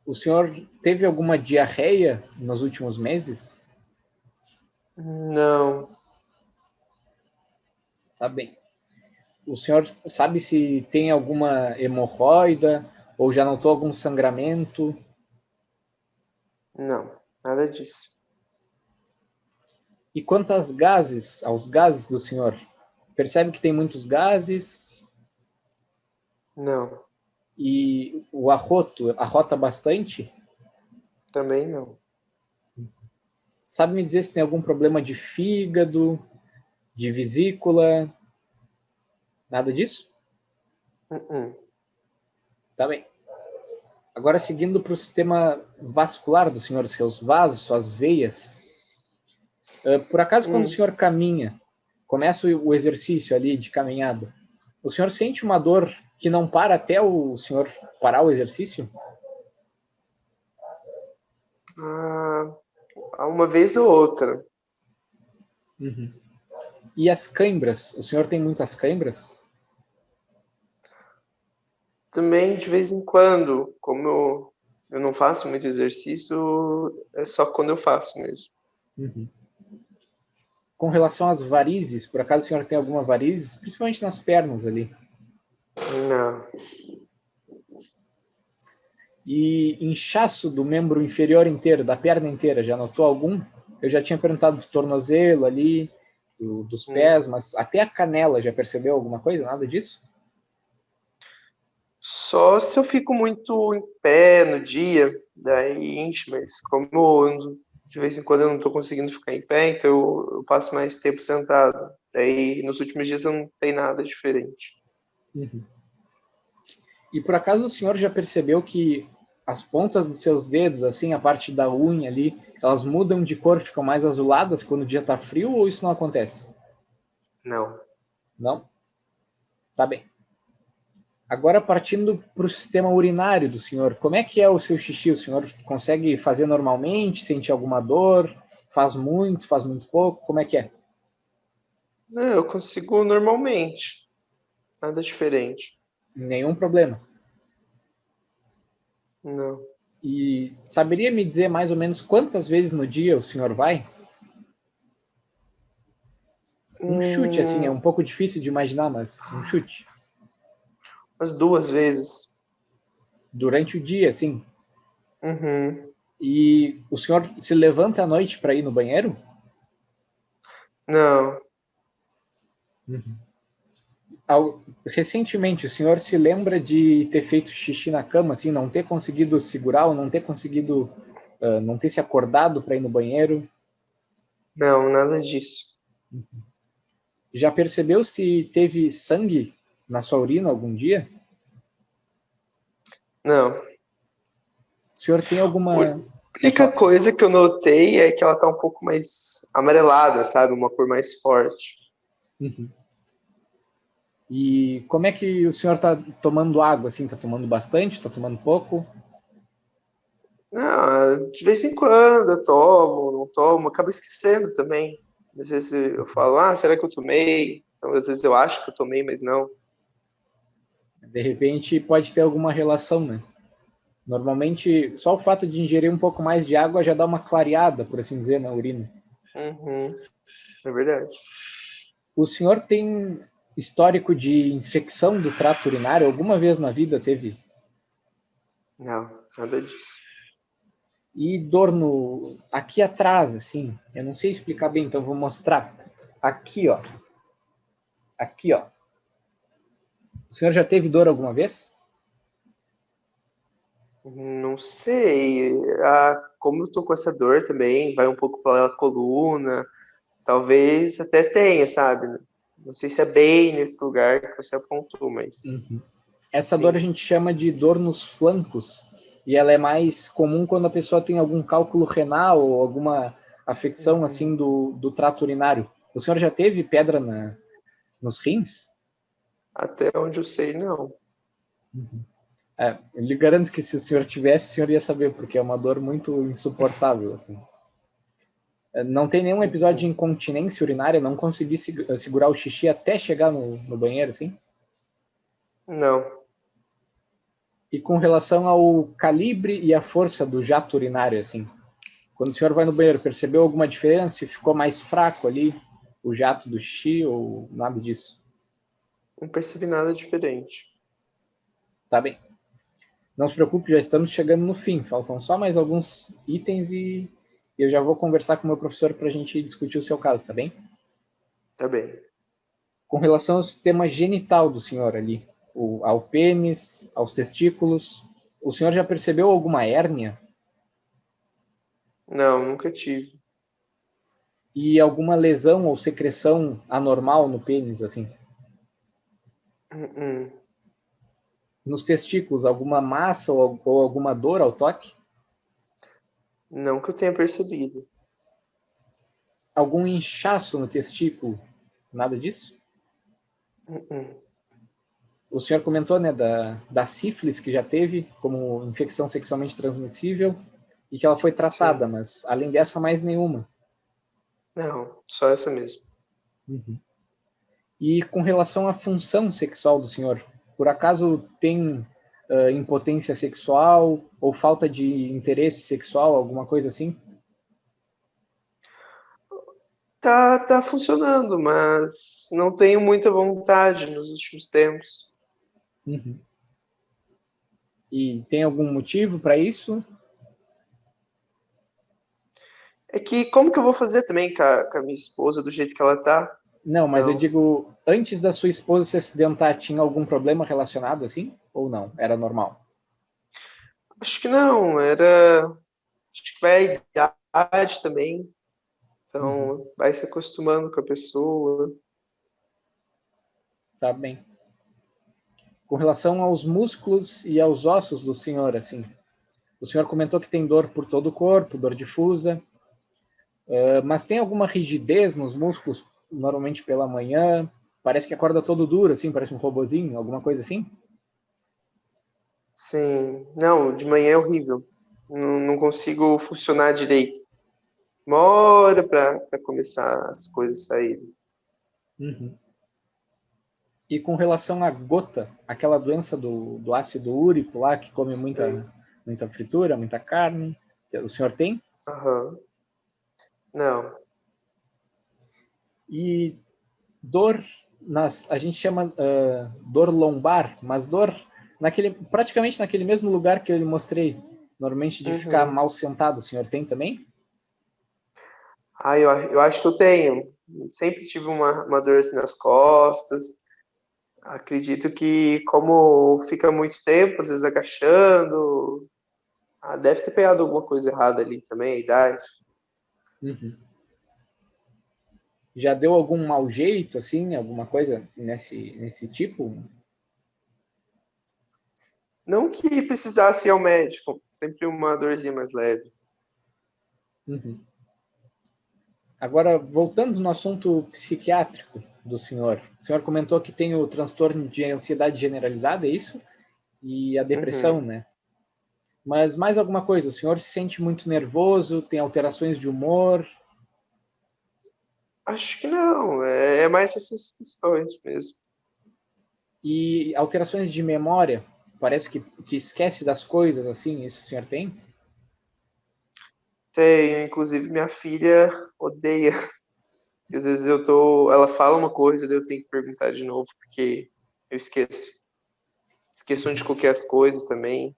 O senhor teve alguma diarreia nos últimos meses? Não, Tá bem. O senhor sabe se tem alguma hemorroida ou já notou algum sangramento? não, nada disso. E quanto aos gases do senhor? Percebe que tem muitos gases Não, e o arrota bastante? também não. Sabe me dizer se tem algum problema de fígado, de vesícula? Nada disso? Uh-uh. Tá bem. Agora, seguindo para o sistema vascular do senhor, seus vasos, suas veias. Por acaso, quando o Hum. senhor caminha, começa o exercício ali de caminhada, o senhor sente uma dor que não para até o senhor parar o exercício? Uma vez ou outra. Uhum. E as cãibras? O senhor tem muitas cãibras? Também de vez em quando, como eu não faço muito exercício, é só quando eu faço mesmo. Uhum. Com relação às varizes, por acaso o senhor tem alguma varizes? Principalmente nas pernas ali. Não, E inchaço do membro inferior inteiro, da perna inteira, já notou algum? Eu já tinha perguntado do tornozelo ali, dos pés, mas até a canela, já percebeu alguma coisa? Nada disso? só se eu fico muito em pé no dia, daí enche, mas de vez em quando eu não estou conseguindo ficar em pé, então eu passo mais tempo sentado. Daí nos últimos dias eu não tenho nada diferente. Uhum. E por acaso o senhor já percebeu que as pontas dos seus dedos, assim, a parte da unha ali, elas mudam de cor, ficam mais azuladas quando o dia está frio ou isso não acontece? Não. Não? Tá bem. Agora partindo para o sistema urinário do senhor, como é que é o seu xixi? O senhor consegue fazer normalmente? Sente alguma dor? Faz muito pouco? Como é que é? Não, eu consigo normalmente, nada diferente. Nenhum problema. Não. E saberia me dizer mais ou menos quantas vezes no dia o senhor vai? Um chute, assim, é Hum, um pouco difícil de imaginar, mas um chute. Umas 2 vezes. Durante o dia, assim. Uhum. E o senhor se levanta à noite para ir no banheiro? Não, Uhum. Recentemente, o senhor se lembra de ter feito xixi na cama, assim, não ter conseguido segurar ou não ter conseguido, não ter se acordado para ir no banheiro? Não, nada disso. Já percebeu se teve sangue na sua urina algum dia? Não. O senhor tem A alguma... Pode única falar. coisa que eu notei é que ela tá um pouco mais amarelada, sabe? Uma cor mais forte. Uhum. E como é que o senhor está tomando água, assim? Está tomando bastante? Está tomando pouco? Não, de vez em quando eu tomo, não tomo, acabo esquecendo também. Às vezes eu falo, será que eu tomei? Então, às vezes eu acho que eu tomei, mas não. De repente, pode ter alguma relação, né? Normalmente, só o fato de ingerir um pouco mais de água já dá uma clareada, por assim dizer, na urina. Uhum, é verdade. O senhor tem histórico de infecção do trato urinário? Alguma vez na vida teve? Não, nada disso. E dor no... aqui atrás, assim, eu não sei explicar bem, então vou mostrar. Aqui, ó. Aqui, ó. O senhor já teve dor alguma vez? Não sei. Como eu tô com essa dor também, vai um pouco pela coluna, talvez até tenha, sabe? Não sei se é bem nesse lugar que você apontou, mas Uhum. Essa dor a sim. gente chama de dor nos flancos. E ela é mais comum quando a pessoa tem algum cálculo renal ou alguma afecção assim Uhum. do trato urinário. O senhor já teve pedra nos rins? Até onde eu sei, não. Eu lhe garanto que se o senhor tivesse, o senhor ia saber, porque é uma dor muito insuportável. Assim. Não tem nenhum episódio de Uhum. incontinência urinária, não consegui segurar o xixi até chegar no banheiro, assim? Não. E com relação ao calibre e a força do jato urinário, assim, quando o senhor vai no banheiro, percebeu alguma diferença? Ficou mais fraco ali o jato do xixi ou nada disso? Não percebi nada diferente. Tá bem. Não se preocupe, já estamos chegando no fim. Faltam só mais alguns itens e eu já vou conversar com o meu professor para a gente discutir o seu caso, tá bem? Tá bem. Com relação ao sistema genital do senhor ali, ao pênis, aos testículos, o senhor já percebeu alguma hérnia Não, nunca tive. e alguma lesão ou secreção anormal no pênis, assim? Uhum. Nos testículos, alguma massa ou alguma dor ao toque? Não que eu tenha percebido. Algum inchaço no testículo? Nada disso? Uhum. O senhor comentou, né, da sífilis que já teve como infecção sexualmente transmissível e que ela foi tratada, Sim. mas além dessa, mais nenhuma. Não, só essa mesmo. Uhum. E com relação à função sexual do senhor, por acaso tem impotência sexual ou falta de interesse sexual, alguma coisa assim? Tá funcionando, mas não tenho muita vontade nos últimos tempos. Uhum. E tem algum motivo para isso? É que como que eu vou fazer também com a minha esposa do jeito que ela tá? Não, mas eu Então, digo, antes da sua esposa se acidentar, tinha algum problema relacionado assim? Ou não? Era normal? acho que não, acho que vai a idade também. Uhum. Então, vai se acostumando com a pessoa. Tá bem. Com relação aos músculos e aos ossos do senhor, assim, o senhor comentou que tem dor por todo o corpo, dor difusa, mas tem alguma rigidez nos músculos, normalmente pela manhã? Parece que acorda todo duro, assim, parece um robozinho, alguma coisa assim? Sim, não, de manhã é horrível. Não consigo funcionar direito. Demora para começar as coisas a saírem. Uhum. E com relação à gota, aquela doença do ácido úrico lá, que come Sim. muita fritura, muita carne, o senhor tem? Aham. Não. E dor, a gente chama dor lombar, mas dor praticamente naquele mesmo lugar que eu lhe mostrei, normalmente de ficar Uhum. mal sentado, o senhor tem também? Eu acho que eu tenho. Sempre tive uma dor assim nas costas. Acredito que, como fica muito tempo, às vezes agachando, deve ter pegado alguma coisa errada ali também, a idade. Uhum. Já deu algum mau jeito, assim, alguma coisa nesse tipo? Não que precisasse ir ao médico, sempre uma dorzinha mais leve. Uhum. Agora, voltando no assunto psiquiátrico do senhor. O senhor comentou que tem o transtorno de ansiedade generalizada, é isso? E a depressão, Uhum. né? Mas mais alguma coisa? O senhor se sente muito nervoso? Tem alterações de humor? Acho que não, é mais essas questões mesmo. E alterações de memória? Parece que esquece das coisas, assim, isso o senhor tem? Tenho, inclusive minha filha odeia. Às vezes ela fala uma coisa, daí eu tenho que perguntar de novo, porque eu esqueço. Esqueço onde coloquei as coisas também.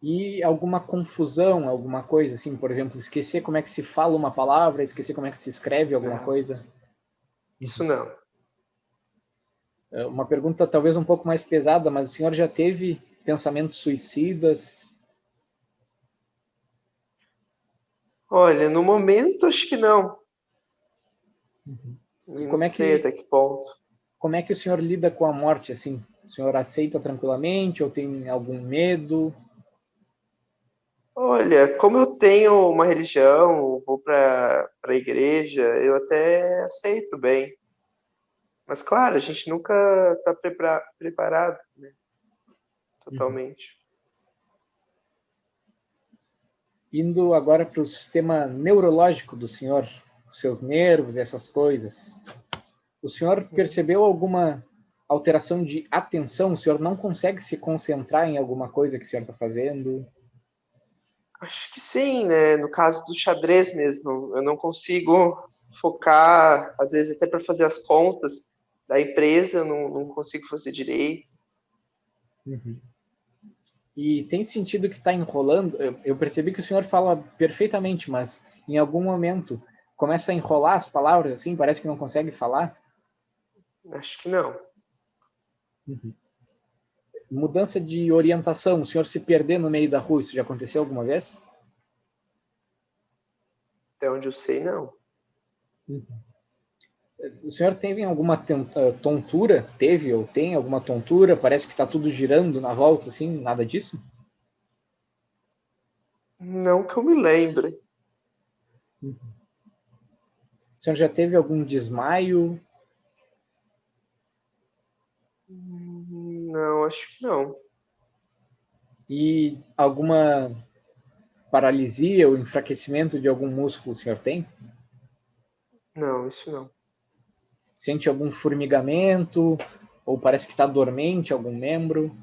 E alguma confusão, alguma coisa, assim, por exemplo, esquecer como é que se fala uma palavra, esquecer como é que se escreve alguma Não, coisa? isso não. Uma pergunta talvez um pouco mais pesada, mas o senhor já teve pensamentos suicidas? Olha, no momento acho que não. E Não sei até que ponto. como é que o senhor lida com a morte, assim? O senhor aceita tranquilamente ou tem algum medo? Olha, como eu tenho uma religião, vou para a igreja, eu até aceito bem. Mas, claro, a gente nunca está preparado, né, Uhum. totalmente. Indo agora para o sistema neurológico do senhor, os seus nervos, essas coisas. O senhor percebeu alguma alteração de atenção? O senhor não consegue se concentrar em alguma coisa que o senhor está fazendo? Acho que sim, né? No caso do xadrez mesmo, eu não consigo focar, às vezes até para fazer as contas da empresa, eu não consigo fazer direito. Uhum. E tem sentido que está enrolando? Eu percebi que o senhor fala perfeitamente, mas em algum momento começa a enrolar as palavras assim, parece que não consegue falar. Acho que não. Uhum. Mudança de orientação, o senhor se perder no meio da rua, isso já aconteceu alguma vez? Até onde eu sei, não. Uhum. O senhor teve alguma tontura? Teve ou tem alguma tontura? Parece que está tudo girando na volta, assim, nada disso? Não que eu me lembre. Uhum. O senhor já teve algum desmaio? Não, acho que não. E alguma paralisia ou enfraquecimento de algum músculo o senhor tem? Não, isso não. Sente algum formigamento? Ou parece que está dormente algum membro?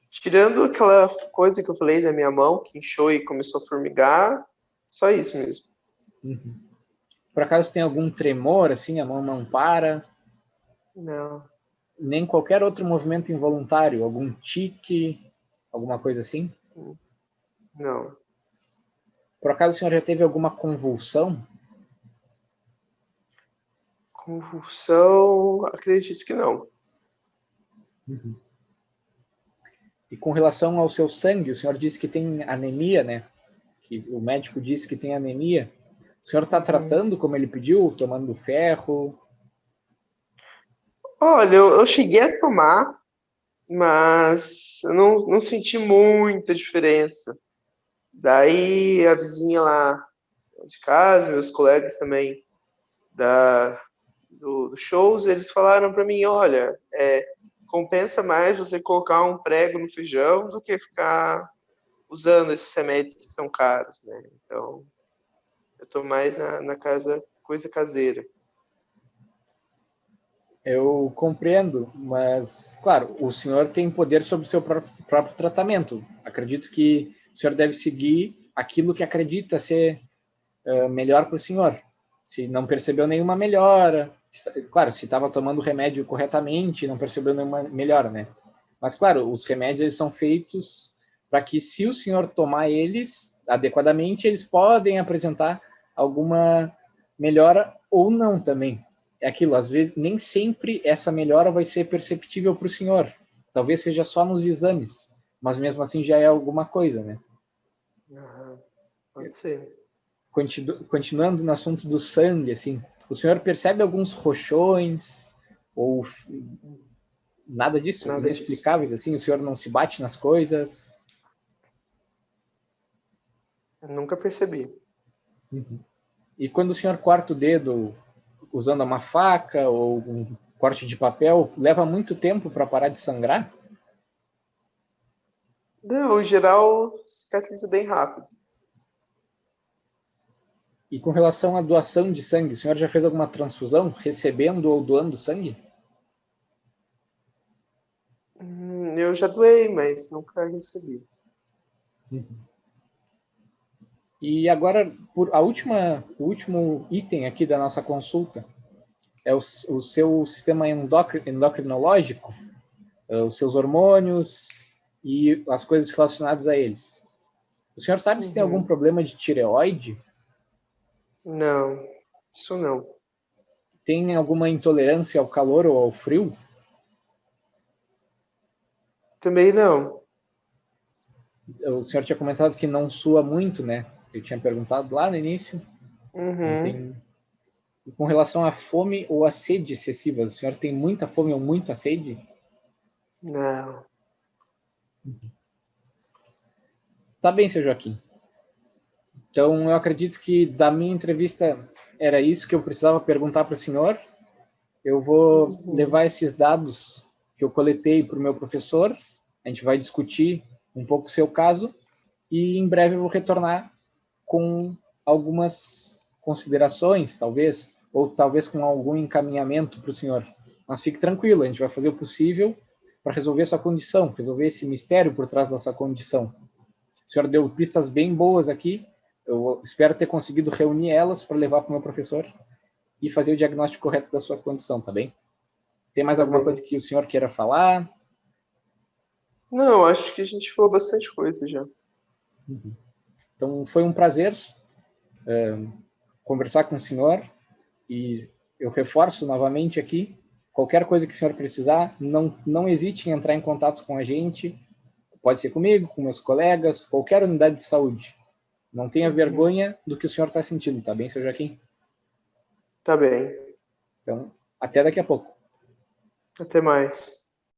Tirando aquela coisa que eu falei da minha mão, que inchou e começou a formigar, só isso mesmo. Uhum. Por acaso tem algum tremor, assim, a mão não para? Não, Nem qualquer outro movimento involuntário? Algum tique? Alguma coisa assim? não. Por acaso o senhor já teve alguma convulsão? Convulsão, acredito que não. Uhum. E com relação ao seu sangue, o senhor disse que tem anemia, né? Que o médico disse que tem anemia. O senhor está Uhum. tratando como ele pediu, tomando ferro? Olha, eu cheguei a tomar, mas eu não senti muita diferença. Daí a vizinha lá de casa, meus colegas também do shows, eles falaram para mim, olha, compensa mais você colocar um prego no feijão do que ficar usando esses remédios que são caros, né? Então, eu tô mais na casa, coisa caseira. Eu compreendo, mas, claro, o senhor tem poder sobre o seu próprio tratamento. Acredito que o senhor deve seguir aquilo que acredita ser melhor para o senhor. Se não percebeu nenhuma melhora, claro, se estava tomando o remédio corretamente, não percebeu nenhuma melhora, né? Mas, claro, os remédios eles são feitos para que, se o senhor tomar eles adequadamente, eles podem apresentar alguma melhora ou não também. é aquilo, às vezes nem sempre essa melhora vai ser perceptível para o senhor. Talvez seja só nos exames, mas mesmo assim já é alguma coisa, né? Aham, pode ser. Continuando no assunto do sangue, assim, o senhor percebe alguns roxões ou nada disso, Nada disso. inexplicáveis, assim, o senhor não se bate nas coisas? Eu nunca percebi. Uhum. E quando o senhor corta o dedo usando uma faca ou um corte de papel, leva muito tempo para parar de sangrar? Não, em geral, cicatriza bem rápido. E com relação à doação de sangue, o senhor já fez alguma transfusão, recebendo ou doando sangue? Eu já doei, mas nunca recebi. Uhum. E agora, o último item aqui da nossa consulta é o seu sistema endocrinológico, os seus hormônios e as coisas relacionadas a eles. O senhor sabe se tem algum Uhum. problema de tireoide? Não, isso não. Tem alguma intolerância ao calor ou ao frio? Também não. O senhor tinha comentado que não sua muito, né? Eu tinha perguntado lá no início. Não Uhum. tem. E com relação à fome ou à sede excessiva, o senhor tem muita fome ou muita sede? Não. Tá bem, seu Joaquim. Então, eu acredito que da minha entrevista era isso que eu precisava perguntar para o senhor. Eu vou Uhum. levar esses dados que eu coletei para o meu professor. A gente vai discutir um pouco o seu caso e em breve eu vou retornar com algumas considerações, talvez, ou talvez com algum encaminhamento para o senhor. Mas fique tranquilo, a gente vai fazer o possível para resolver sua condição, resolver esse mistério por trás da sua condição. O senhor deu pistas bem boas aqui, eu espero ter conseguido reunir elas para levar para o meu professor e fazer o diagnóstico correto da sua condição, tá bem? Tem mais Tá alguma coisa bem. que o senhor queira falar? Não, acho que a gente falou bastante coisa já. Então, foi um prazer conversar com o senhor e eu reforço novamente aqui, qualquer coisa que o senhor precisar, não hesite em entrar em contato com a gente, pode ser comigo, com meus colegas, qualquer unidade de saúde. Não tenha Uhum. vergonha do que o senhor está sentindo, tá bem, seu Joaquim? Tá bem. Então, até daqui a pouco. Até mais.